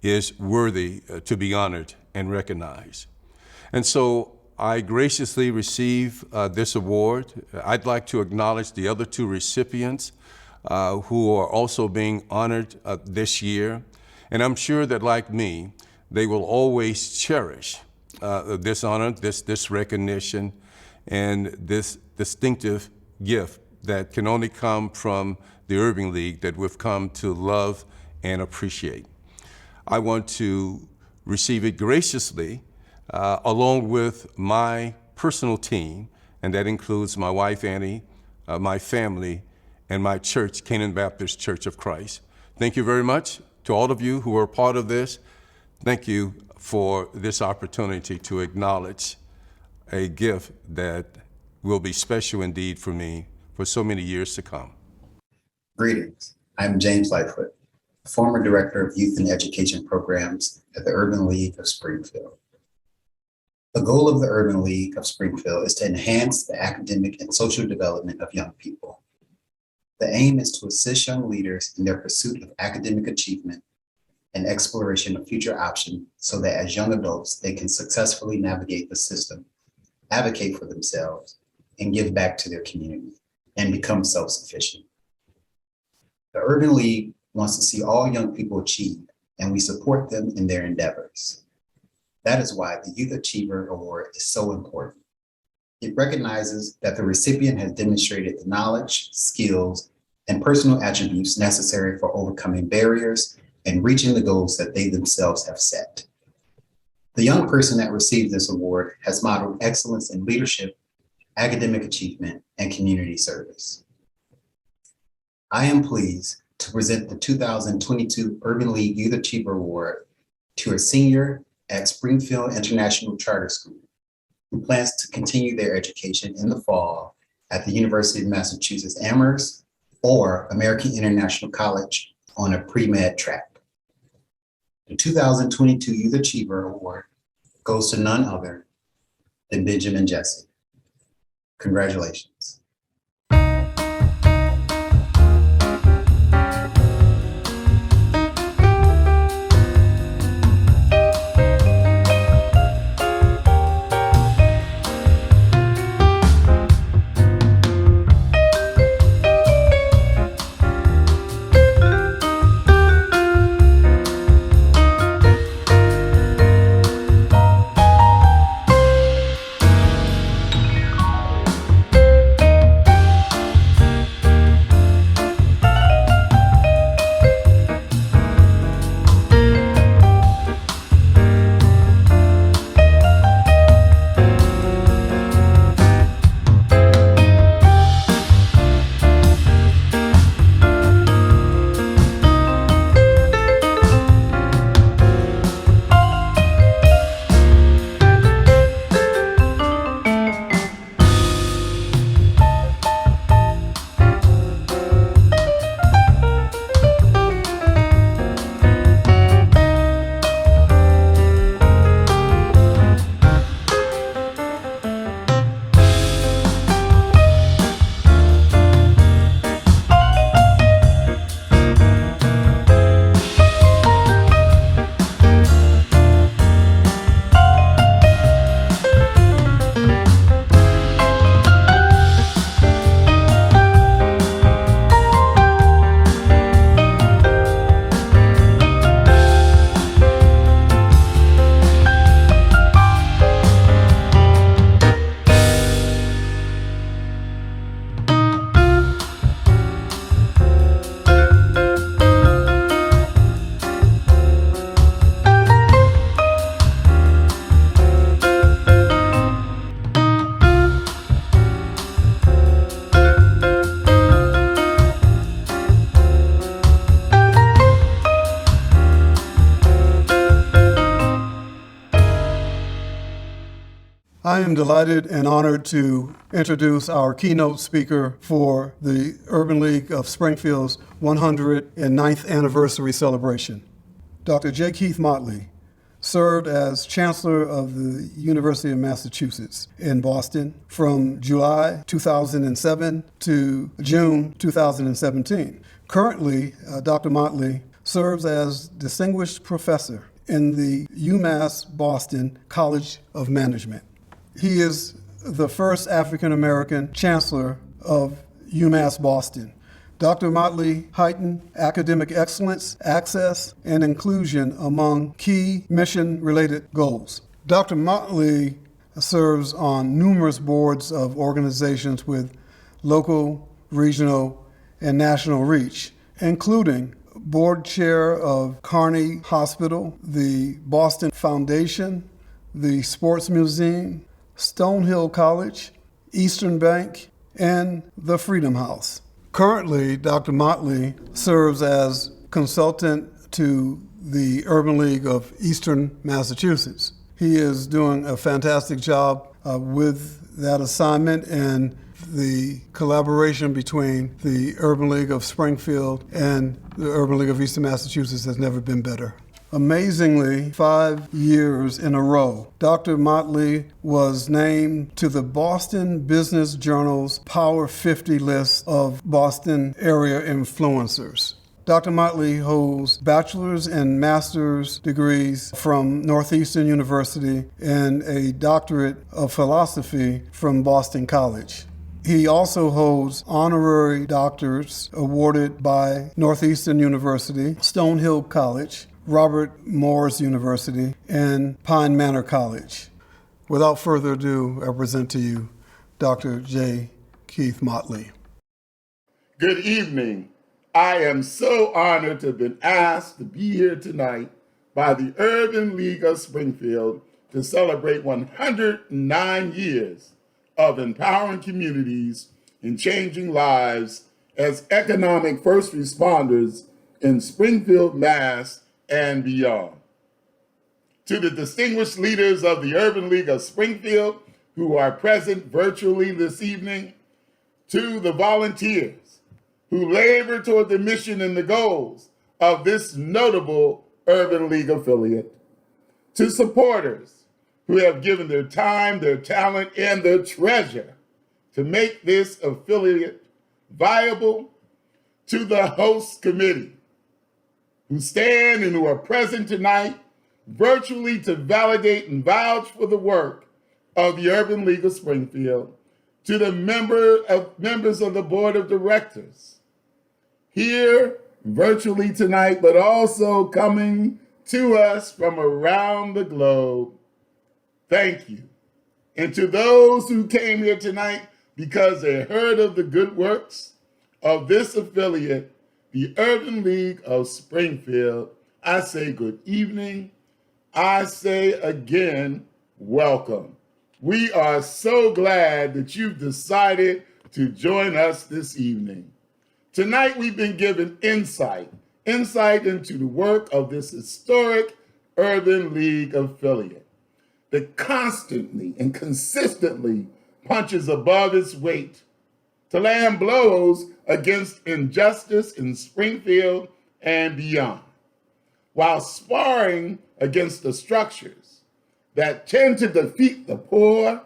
is worthy to be honored and recognized. And so I graciously receive this award. I'd like to acknowledge the other two recipients who are also being honored this year. And I'm sure that, like me, they will always cherish this honor, this recognition, and this distinctive gift that can only come from the Urban League that we've come to love and appreciate. I want to receive it graciously along with my personal team, and that includes my wife, Annie, my family, and my church, Canaan Baptist Church of Christ. Thank you very much to all of you who are part of this. Thank you for this opportunity to acknowledge a gift that will be special indeed for me for so many years to come. Greetings. I'm James Lightfoot, former Director of Youth and Education Programs at the Urban League of Springfield. The goal of the Urban League of Springfield is to enhance the academic and social development of young people. The aim is to assist young leaders in their pursuit of academic achievement and exploration of future options so that as young adults, they can successfully navigate the system, advocate for themselves, and give back to their community and become self-sufficient. The Urban League wants to see all young people achieve, and we support them in their endeavors. That is why the Youth Achiever Award is so important. It recognizes that the recipient has demonstrated the knowledge, skills, and personal attributes necessary for overcoming barriers and reaching the goals that they themselves have set. The young person that received this award has modeled excellence in leadership, academic achievement, and community service. I am pleased to present the 2022 Urban League Youth Achiever Award to a senior at Springfield International Charter School who plans to continue their education in the fall at the University of Massachusetts Amherst or American International College on a pre-med track. The 2022 Youth Achiever Award goes to none other than Benjamin Jesse. Congratulations. I am delighted and honored to introduce our keynote speaker for the Urban League of Springfield's 109th anniversary celebration. Dr. J. Keith Motley served as Chancellor of the University of Massachusetts in Boston from July 2007 to June 2017. Currently, Dr. Motley serves as Distinguished Professor in the UMass Boston College of Management. He is the first African American Chancellor of UMass Boston. Dr. Motley heightened academic excellence, access, and inclusion among key mission-related goals. Dr. Motley serves on numerous boards of organizations with local, regional, and national reach, including board chair of Carney Hospital, the Boston Foundation, the Sports Museum, Stonehill College, Eastern Bank, and the Freedom House. Currently, Dr. Motley serves as consultant to the Urban League of Eastern Massachusetts. He is doing a fantastic job with that assignment, and the collaboration between the Urban League of Springfield and the Urban League of Eastern Massachusetts has never been better. Amazingly, 5 years in a row, Dr. Motley was named to the Boston Business Journal's Power 50 list of Boston area influencers. Dr. Motley holds bachelor's and master's degrees from Northeastern University and a doctorate of philosophy from Boston College. He also holds honorary doctors awarded by Northeastern University, Stonehill College, Robert Morris University, and Pine Manor College. Without further ado, I present to you Dr. J. Keith Motley. Good evening. I am so honored to have been asked to be here tonight by the Urban League of Springfield to celebrate 109 years of empowering communities and changing lives as economic first responders in Springfield, Mass., and beyond. To the distinguished leaders of the Urban League of Springfield who are present virtually this evening, to the volunteers who labor toward the mission and the goals of this notable Urban League affiliate, to supporters who have given their time, their talent, and their treasure to make this affiliate viable, to the host committee who stand and who are present tonight virtually to validate and vouch for the work of the Urban League of Springfield, to the members of the board of directors here virtually tonight, but also coming to us from around the globe. Thank you. And to those who came here tonight because they heard of the good works of this affiliate, the Urban League of Springfield, I say good evening. I say again, welcome. We are so glad that you've decided to join us this evening. Tonight, we've been given insight into the work of this historic Urban League affiliate that constantly and consistently punches above its weight to land blows against injustice in Springfield and beyond, while sparring against the structures that tend to defeat the poor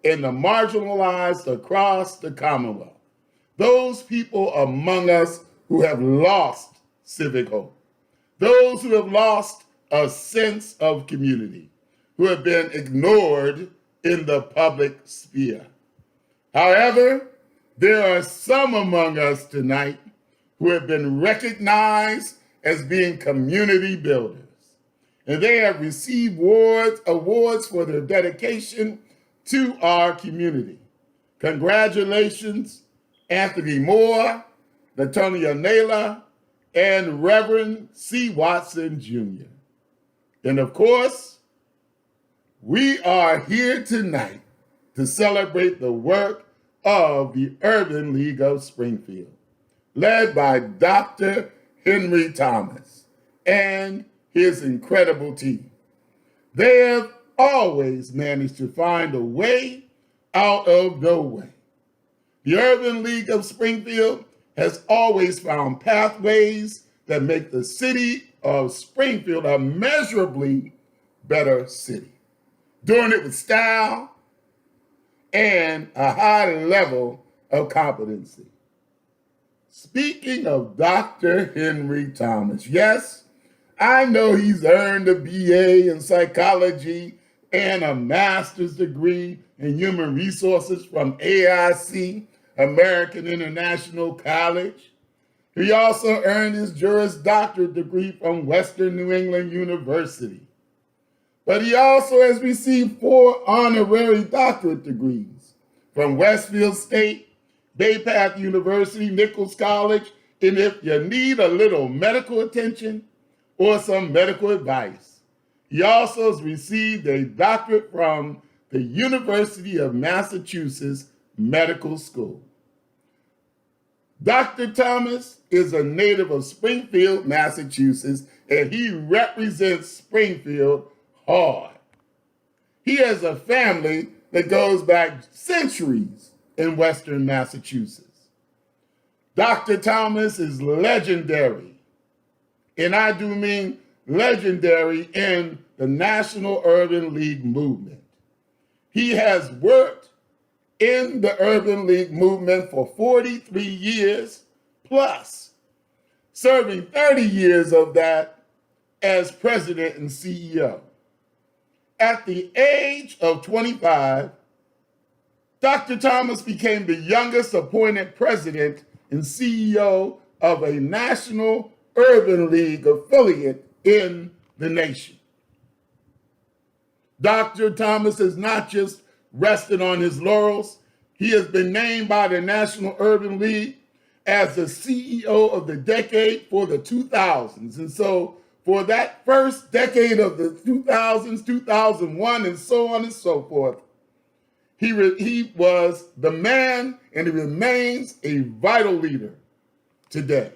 and the marginalized across the Commonwealth. Those people among us who have lost civic hope, those who have lost a sense of community, who have been ignored in the public sphere. However, there are some among us tonight who have been recognized as being community builders, and they have received awards for their dedication to our community. Congratulations, Anthony Moore, Latonia Naylor, and Reverend C. Watson Jr. And of course, we are here tonight to celebrate the work of the Urban League of Springfield, led by Dr. Henry Thomas and his incredible team. They have always managed to find a way out of no way. The Urban League of Springfield has always found pathways that make the city of Springfield immeasurably better city, doing it with style and a high level of competency. Speaking of Dr. Henry Thomas, yes, I know he's earned a BA in psychology and a master's degree in human resources from AIC, American International College. He also earned his Juris Doctorate degree from Western New England University. But he also has received 4 honorary doctorate degrees from Westfield State, Bay Path University, Nichols College, and if you need a little medical attention or some medical advice, he also has received a doctorate from the University of Massachusetts Medical School. Dr. Thomas is a native of Springfield, Massachusetts, and he represents Springfield hard. He has a family that goes back centuries in Western Massachusetts. Dr. Thomas is legendary, and I do mean legendary in the National Urban League movement. He has worked in the Urban League movement for 43 years plus, serving 30 years of that as president and CEO. At the age of 25, Dr. Thomas became the youngest appointed president and CEO of a National Urban League affiliate in the nation. Dr. Thomas has not just rested on his laurels. He has been named by the National Urban League as the CEO of the decade for the 2000s. And so for that first decade of the 2000s, 2001, and so on and so forth, he was the man, and he remains a vital leader today.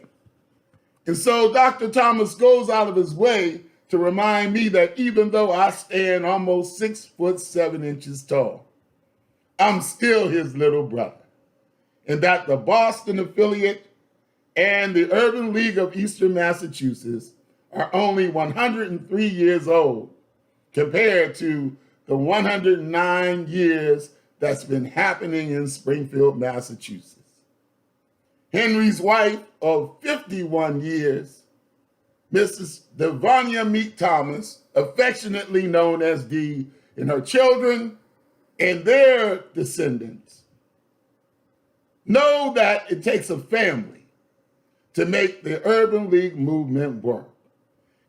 And so Dr. Thomas goes out of his way to remind me that even though I stand almost 6'7" tall, I'm still his little brother. And that the Boston affiliate and the Urban League of Eastern Massachusetts are only 103 years old compared to the 109 years that's been happening in Springfield, Massachusetts. Henry's wife of 51 years, Mrs. Devonia Meek Thomas, affectionately known as Dee, and her children and their descendants know that it takes a family to make the Urban League movement work.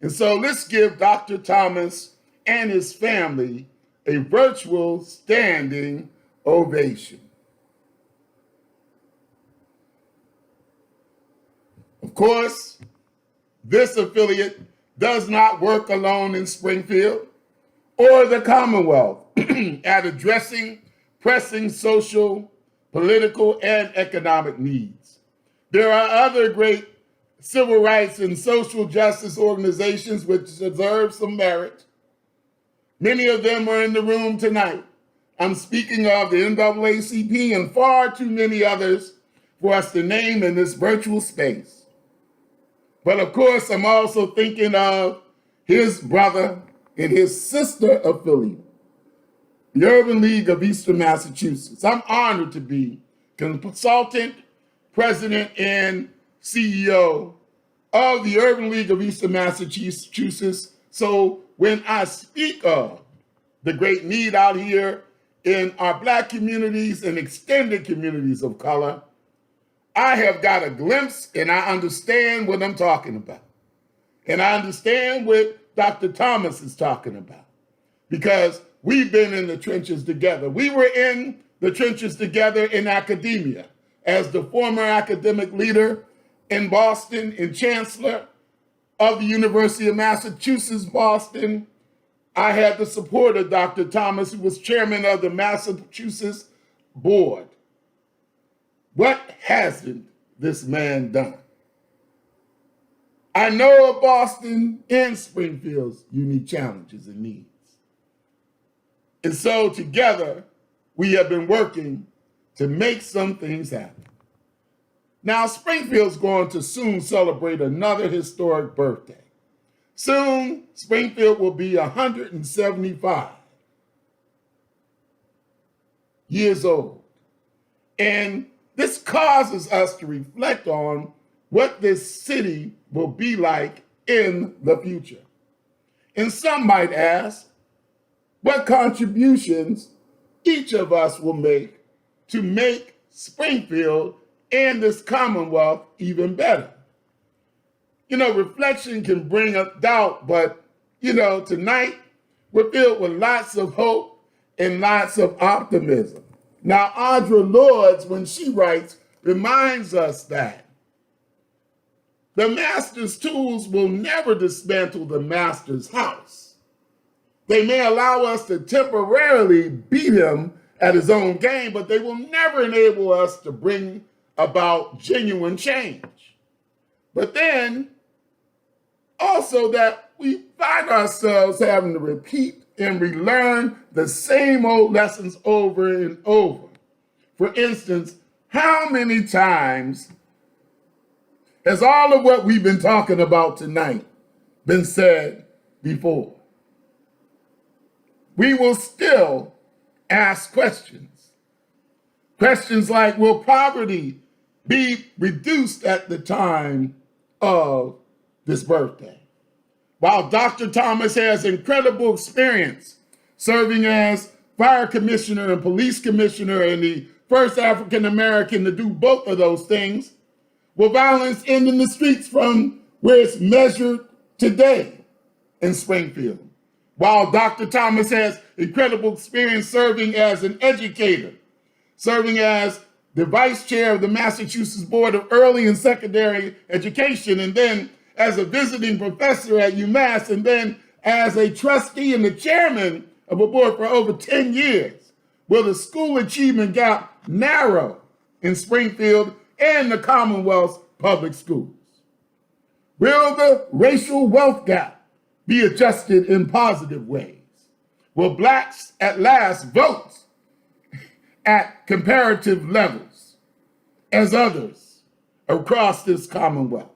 And so let's give Dr. Thomas and his family a virtual standing ovation. Of course, this affiliate does not work alone in Springfield or the Commonwealth at addressing pressing social, political, and economic needs. There are other great civil rights and social justice organizations which deserve some merit. Many of them are in the room tonight. I'm speaking of the NAACP and far too many others for us to name in this virtual space. But of course, I'm also thinking of his brother and his sister affiliate, the Urban League of Eastern Massachusetts. I'm honored to be consultant, president, and CEO of the Urban League of Eastern Massachusetts. So when I speak of the great need out here in our Black communities and extended communities of color, I have got a glimpse and I understand what I'm talking about. And I understand what Dr. Thomas is talking about because we've been in the trenches together. We were in the trenches together in academia as the former academic leader in Boston and chancellor of the University of Massachusetts, Boston. I had the support of Dr. Thomas, who was chairman of the Massachusetts board. What hasn't this man done? I know of Boston and Springfield's unique challenges and needs. And so together, we have been working to make some things happen. Now, Springfield's going to soon celebrate another historic birthday. Soon, Springfield will be 175 years old. And this causes us to reflect on what this city will be like in the future. And some might ask what contributions each of us will make to make Springfield and this Commonwealth even better. Reflection can bring up doubt, but, tonight we're filled with lots of hope and lots of optimism. Now, Audre Lorde, when she writes, reminds us that the master's tools will never dismantle the master's house. They may allow us to temporarily beat him at his own game, but they will never enable us to bring about genuine change. But then, also that we find ourselves having to repeat and relearn the same old lessons over and over. For instance, how many times has all of what we've been talking about tonight been said before? We will still ask questions. Questions like, will poverty be reduced at the time of this birthday? While Dr. Thomas has incredible experience serving as fire commissioner and police commissioner and the first African American to do both of those things, will violence end in the streets from where it's measured today in Springfield? While Dr. Thomas has incredible experience serving as an educator, serving as the vice chair of the Massachusetts Board of Early and Secondary Education, and then as a visiting professor at UMass, and then as a trustee and the chairman of a board for over 10 years, will the school achievement gap narrow in Springfield and the Commonwealth's public schools? Will the racial wealth gap be adjusted in positive ways? Will blacks at last vote at comparative levels as others across this Commonwealth?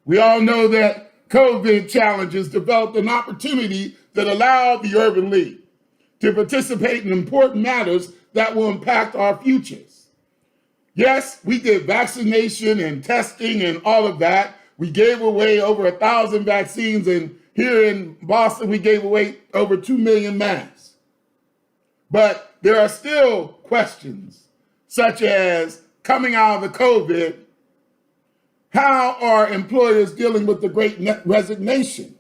We all know that COVID challenges developed an opportunity that allowed the Urban League to participate in important matters that will impact our futures. Yes, we did vaccination and testing and all of that. We gave away over 1,000 vaccines, and here in Boston, we gave away over 2 million masks. But there are still questions, such as coming out of the COVID, how are employers dealing with the great resignation?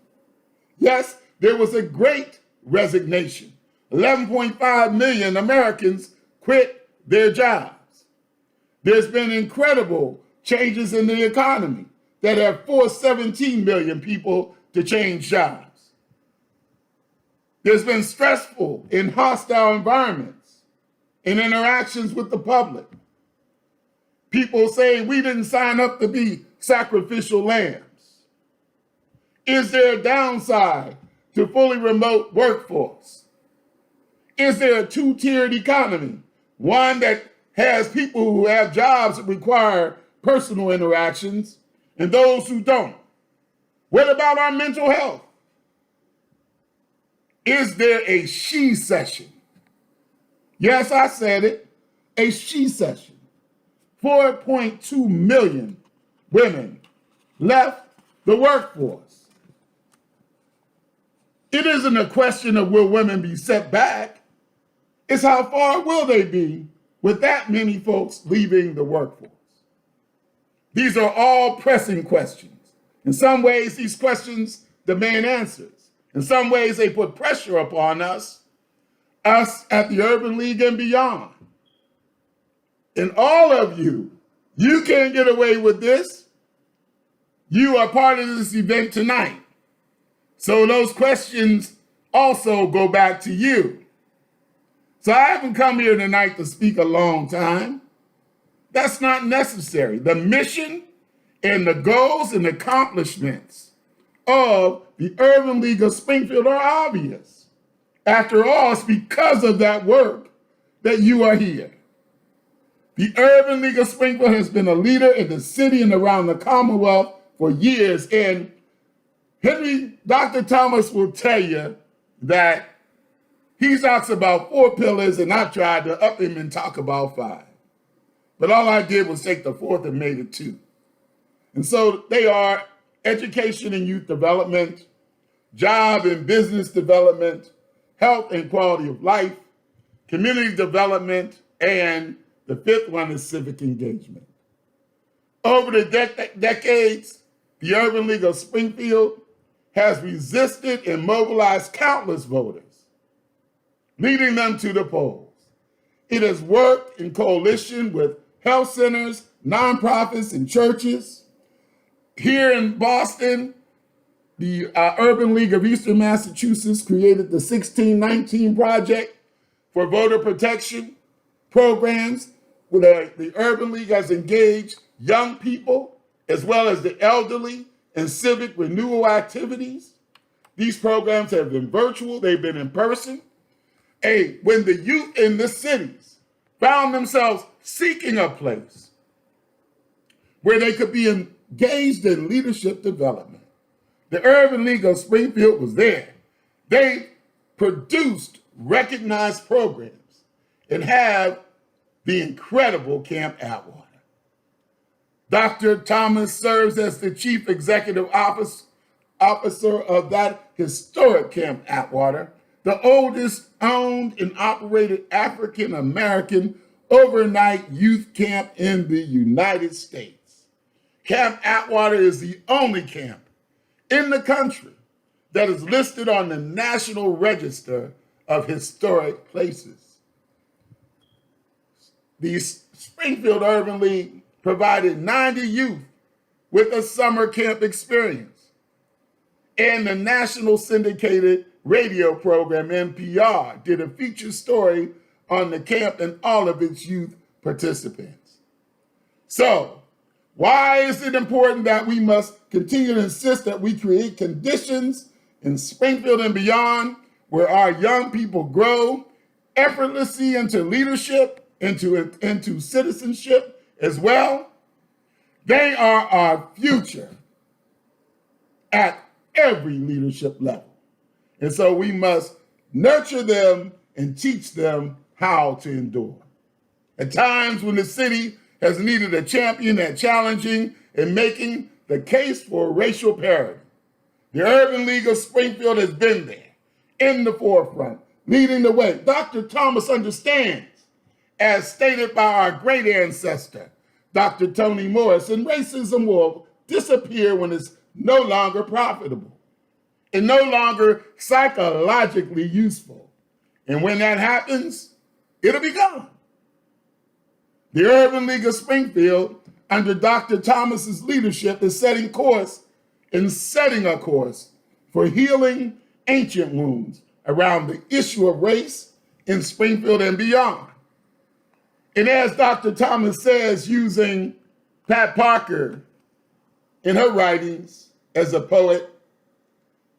Yes, there was a great resignation. 11.5 million Americans quit their jobs. There's been incredible changes in the economy that have forced 17 million people to change jobs. There's been stressful and hostile environments and interactions with the public. People saying we didn't sign up to be sacrificial lambs. Is there a downside to fully remote workforce? Is there a two-tiered economy? One that has people who have jobs that require personal interactions and those who don't? What about our mental health? Is there a she session? Yes, I said it, a she session. 4.2 million women left the workforce. It isn't a question of will women be set back. It's how far will they be with that many folks leaving the workforce? These are all pressing questions. In some ways, these questions demand answers. In some ways, they put pressure upon us at the Urban League and beyond. And all of you can't get away with this. You are part of this event tonight. So those questions also go back to you. So I haven't come here tonight to speak a long time. That's not necessary. The mission and the goals and accomplishments of the Urban League of Springfield are obvious. After all, it's because of that work that you are here. The Urban League of Springfield has been a leader in the city and around the Commonwealth for years and Dr. Thomas will tell you that he talks about 4 pillars, and I tried to up him and talk about 5. But all I did was take the 4th and made it 2. And so they are education and youth development, job and business development, health and quality of life, community development, and the 5th one is civic engagement. Over the decades, the Urban League of Springfield has resisted and mobilized countless voters, leading them to the polls. It has worked in coalition with health centers, nonprofits, and churches. Here in Boston, the Urban League of Eastern Massachusetts created the 1619 Project for voter protection programs, where the Urban League has engaged young people as well as the elderly in civic renewal activities. These programs have been virtual, they've been in person. When the youth in the cities found themselves seeking a place where they could be engaged in leadership development, the Urban League of Springfield was there. They produced recognized programs and have the incredible Camp Atwater. Dr. Thomas serves as the Chief Executive Officer of that historic Camp Atwater, the oldest owned and operated African American overnight youth camp in the United States. Camp Atwater is the only camp in the country that is listed on the National Register of Historic Places. The Springfield Urban League provided 90 youth with a summer camp experience, and the national syndicated radio program, NPR, did a feature story on the camp and all of its youth participants. So, why is it important that we must continue to insist that we create conditions in Springfield and beyond where our young people grow effortlessly into leadership, into citizenship as well? They are our future at every leadership level. And so we must nurture them and teach them how to endure. At times when the city has needed a champion at challenging and making the case for racial parity, the Urban League of Springfield has been there in the forefront, leading the way. Dr. Thomas understands, as stated by our great ancestor, Dr. Toni Morrison, racism will disappear when it's no longer profitable and no longer psychologically useful. And when that happens, it'll be gone. The Urban League of Springfield, under Dr. Thomas's leadership, is setting a course for healing ancient wounds around the issue of race in Springfield and beyond. And as Dr. Thomas says, using Pat Parker in her writings as a poet,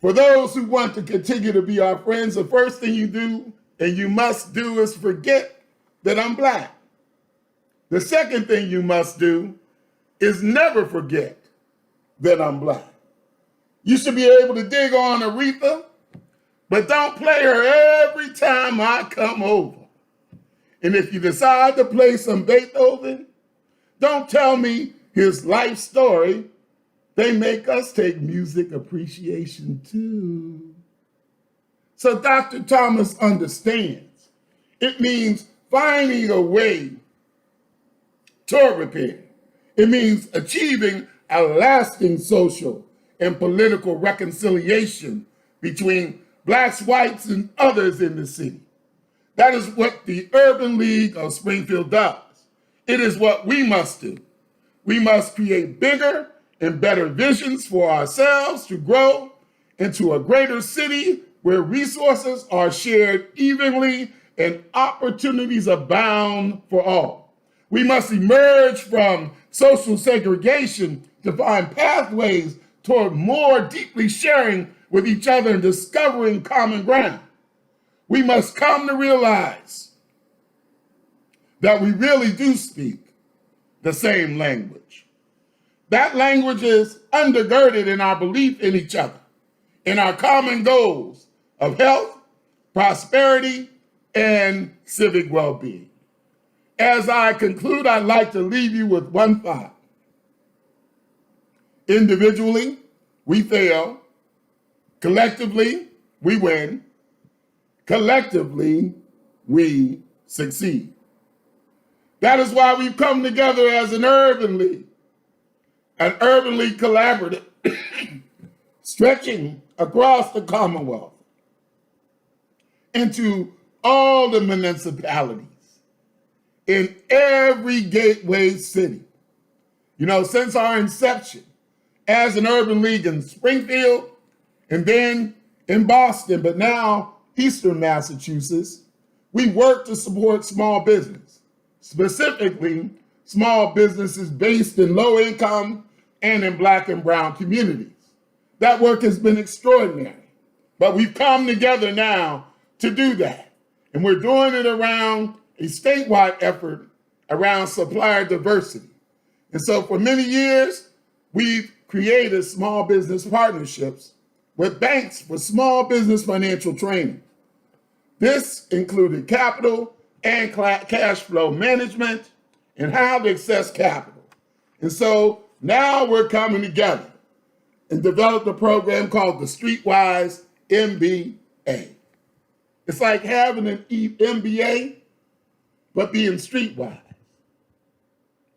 for those who want to continue to be our friends, the first thing you do and you must do is forget that I'm Black. The second thing you must do is never forget that I'm Black. You should be able to dig on Aretha, but don't play her every time I come over. And if you decide to play some Beethoven, don't tell me his life story. They make us take music appreciation too. So Dr. Thomas understands. It means finding a way toward repair. It means achieving a lasting social and political reconciliation between Blacks, whites, and others in the city. That is what the Urban League of Springfield does. It is what we must do. We must create bigger and better visions for ourselves to grow into a greater city where resources are shared evenly and opportunities abound for all. We must emerge from social segregation to find pathways toward more deeply sharing with each other and discovering common ground. We must come to realize that we really do speak the same language. That language is undergirded in our belief in each other. in our common goals of health, prosperity, and civic well-being. As I conclude, I'd like to leave you with one thought. Individually, we fail. Collectively, we win. Collectively, we succeed. That is why we've come together as an urban league collaborative, stretching across the Commonwealth into all the municipalities in every gateway city. You know, since our inception as an urban league in Springfield and then in Boston, but now Eastern Massachusetts, we work to support small business, specifically small businesses based in low income and in Black and brown communities. That work has been extraordinary, but we've come together now to do that. And we're doing it around a statewide effort around supplier diversity. And so for many years, we've created small business partnerships with banks for small business financial training. This included capital and cash flow management and how to access capital. And so now we're coming together and developed a program called the Streetwise MBA. It's like having an MBA, but being streetwise.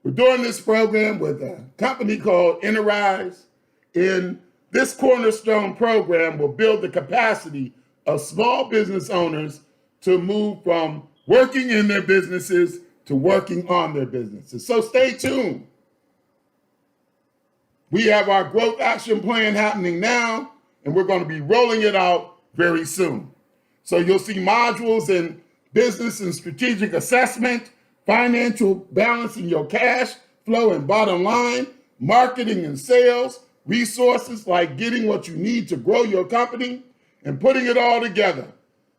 We're doing this program with a company called Enterprise. In this cornerstone program will build the capacity of small business owners to move from working in their businesses to working on their businesses. So stay tuned. We have our growth action plan happening now, and we're going to be rolling it out very soon. So you'll see modules in business and strategic assessment, financial balancing your cash flow and bottom line, marketing and sales, resources like getting what you need to grow your company, and putting it all together,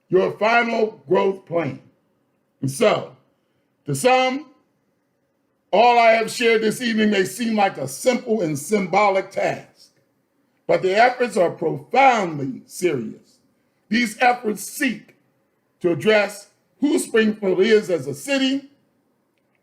your final growth plan. And so, to some, all I have shared this evening may seem like a simple and symbolic task, but the efforts are profoundly serious. These efforts seek to address who Springfield is as a city,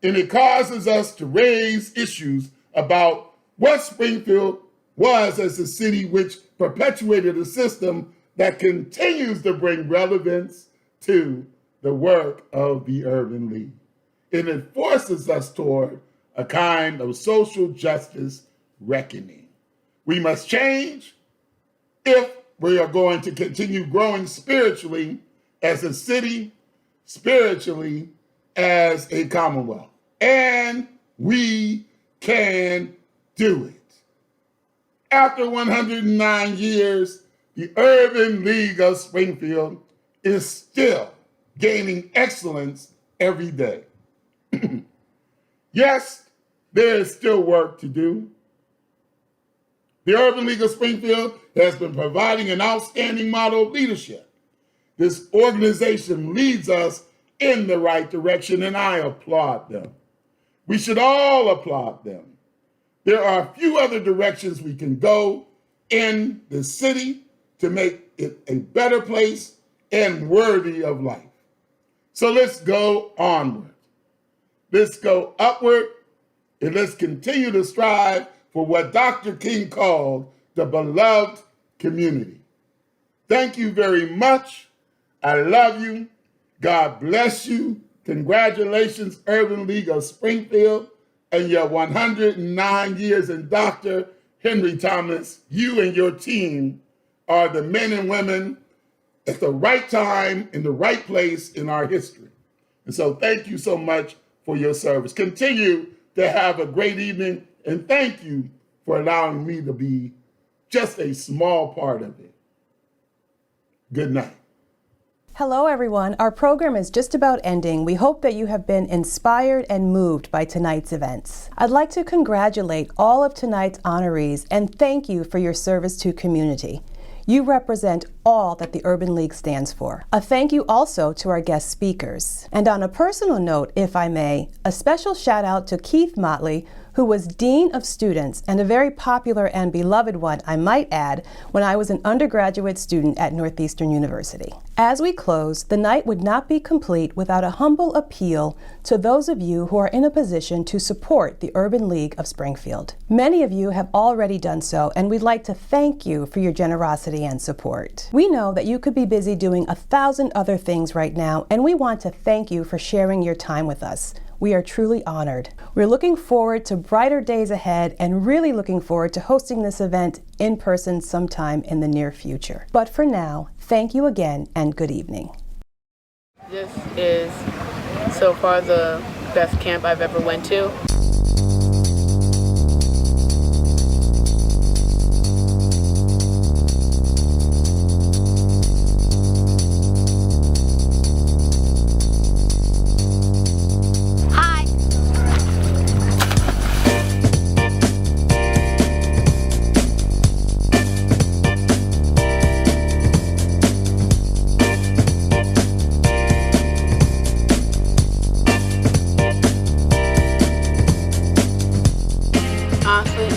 and it causes us to raise issues about what Springfield was as a city, which perpetuated a system that continues to bring relevance to the work of the Urban League. And it forces us toward a kind of social justice reckoning. We must change if we are going to continue growing spiritually as a city, spiritually as a Commonwealth. And we can do it. After 109 years, the Urban League of Springfield is still gaining excellence every day. Yes, there is still work to do. The Urban League of Springfield has been providing an outstanding model of leadership. This organization leads us in the right direction, and I applaud them. We should all applaud them. There are a few other directions we can go in the city to make it a better place and worthy of life. So let's go onward. Let's go upward, and let's continue to strive for what Dr. King called the beloved community. Thank you very much. I love you. God bless you. Congratulations, Urban League of Springfield, and your 109 years. And Dr. Henry Thomas, you and your team are the men and women at the right time in the right place in our history. And so thank you so much for your service. Continue to have a great evening, and thank you for allowing me to be just a small part of it. Good night. Hello, everyone. Our program is just about ending. We hope that you have been inspired and moved by tonight's events. I'd like to congratulate all of tonight's honorees and thank you for your service to community. You represent all that the Urban League stands for. A thank you also to our guest speakers. And on a personal note, if I may, a special shout out to Keith Motley, who was Dean of Students and a very popular and beloved one, I might add, when I was an undergraduate student at Northeastern University. As we close, the night would not be complete without a humble appeal to those of you who are in a position to support the Urban League of Springfield. Many of you have already done so, and we'd like to thank you for your generosity and support. We know that you could be busy doing 1,000 other things right now, and we want to thank you for sharing your time with us. We are truly honored. We're looking forward to brighter days ahead and really looking forward to hosting this event in person sometime in the near future. But for now, thank you again and good evening. This is so far the best camp I've ever went to.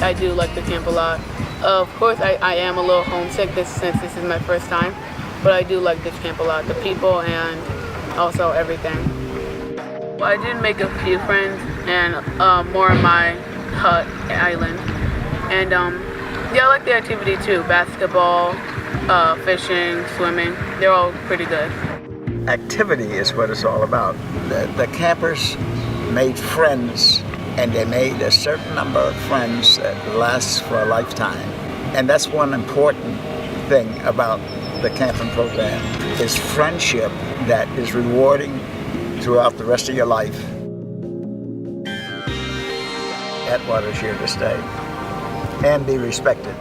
I do like the camp a lot. Of course, I am a little homesick since this is my first time, but I do like this camp a lot, the people and also everything. Well, I did make a few friends and more on my hut island. And yeah, I like the activity too, basketball, fishing, swimming, they're all pretty good. Activity is what it's all about. The campers made friends, and they made a certain number of friends that lasts for a lifetime. And that's one important thing about the camping program, is friendship that is rewarding throughout the rest of your life. Atwater's here to stay and be respected.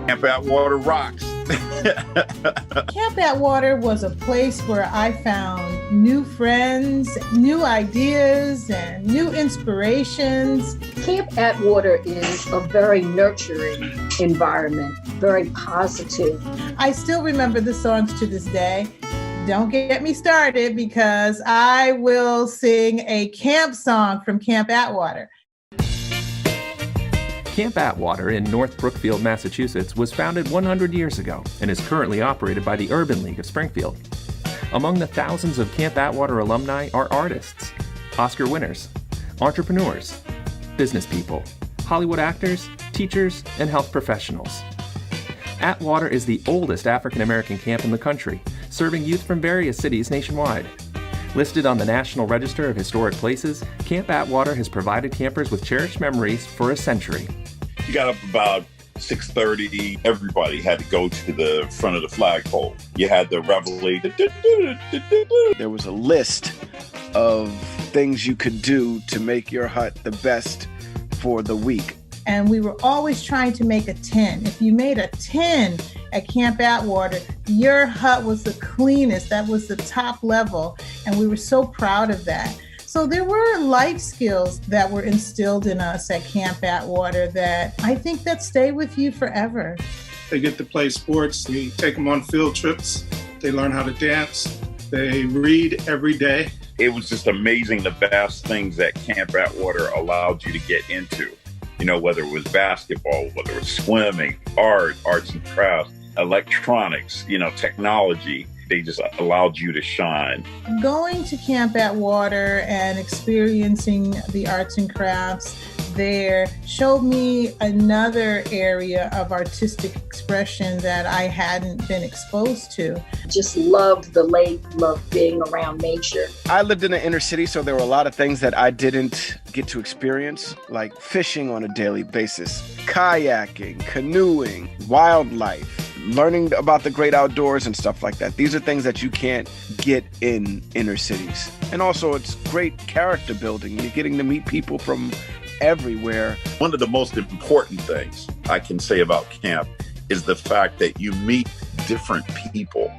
Camp Atwater rocks. Camp Atwater was a place where I found new friends, new ideas, and new inspirations. Camp Atwater is a very nurturing environment, very positive. I still remember the songs to this day. Don't get me started, because I will sing a camp song from Camp Atwater. Camp Atwater in North Brookfield, Massachusetts was founded 100 years ago and is currently operated by the Urban League of Springfield. Among the thousands of Camp Atwater alumni are artists, Oscar winners, entrepreneurs, business people, Hollywood actors, teachers, and health professionals. Atwater is the oldest African American camp in the country, serving youth from various cities nationwide. Listed on the National Register of Historic Places, Camp Atwater has provided campers with cherished memories for a century. You got up about 6:30. Everybody had to go to the front of the flagpole. You had the reveille. There was a list of things you could do to make your hut the best for the week. And we were always trying to make a 10. If you made a 10 at Camp Atwater, your hut was the cleanest. That was the top level. And we were so proud of that. So there were life skills that were instilled in us at Camp Atwater that I think that stay with you forever. They get to play sports. We take them on field trips. They learn how to dance. They read every day. It was just amazing, the vast things that Camp Atwater allowed you to get into. You know, whether it was basketball, whether it was swimming, arts and crafts, electronics, technology. They just allowed you to shine. Going to Camp Atwater and experiencing the arts and crafts there showed me another area of artistic expression that I hadn't been exposed to. Just loved the lake, loved being around nature. I lived in the inner city, so there were a lot of things that I didn't get to experience, like fishing on a daily basis, kayaking, canoeing, wildlife, learning about the great outdoors and stuff like that. These are things that you can't get in inner cities. And also it's great character building. You're getting to meet people from everywhere. One of the most important things I can say about camp is the fact that you meet different people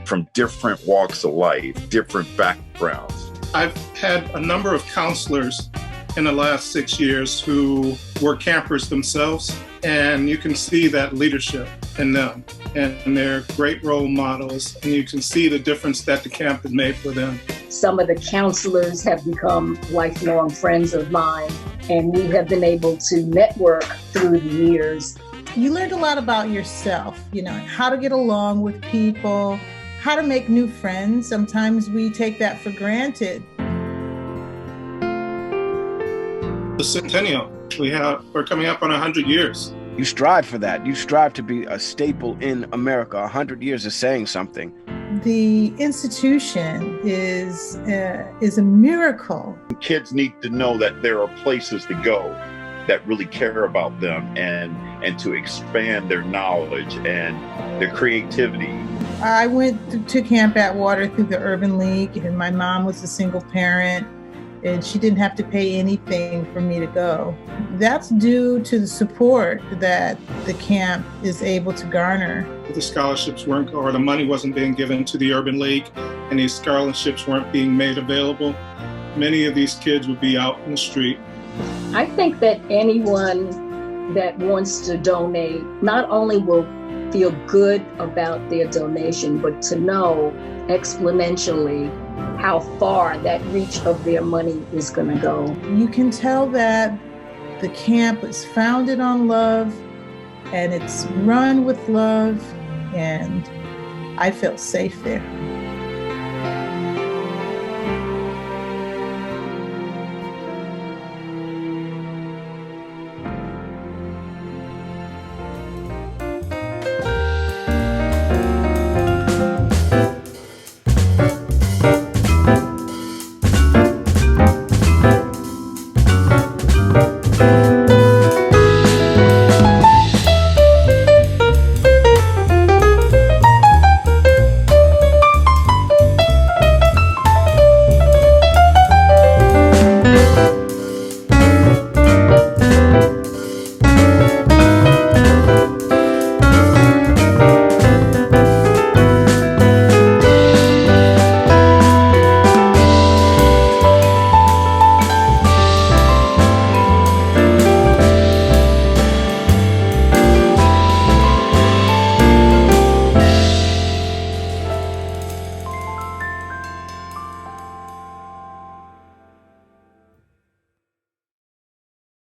from different walks of life, different backgrounds. I've had a number of counselors in the last 6 years who were campers themselves, and you can see that leadership in them, and they're great role models, and you can see the difference that the camp has made for them. Some of the counselors have become lifelong friends of mine, and we have been able to network through the years. You learned a lot about yourself, how to get along with people, how to make new friends. Sometimes we take that for granted. The centennial, we're coming up on 100 years. You strive for that. You strive to be a staple in America. 100 years is saying something. The institution is a miracle. Kids need to know that there are places to go that really care about them and to expand their knowledge and their creativity. I went to Camp Atwater through the Urban League, and my mom was a single parent, and she didn't have to pay anything for me to go. That's due to the support that the camp is able to garner. The scholarships weren't, or the money wasn't being given to the Urban League, and these scholarships weren't being made available, many of these kids would be out in the street. I think that anyone that wants to donate not only will feel good about their donation, but to know exponentially how far that reach of their money is going to go. You can tell that the camp is founded on love, and it's run with love, and I felt safe there.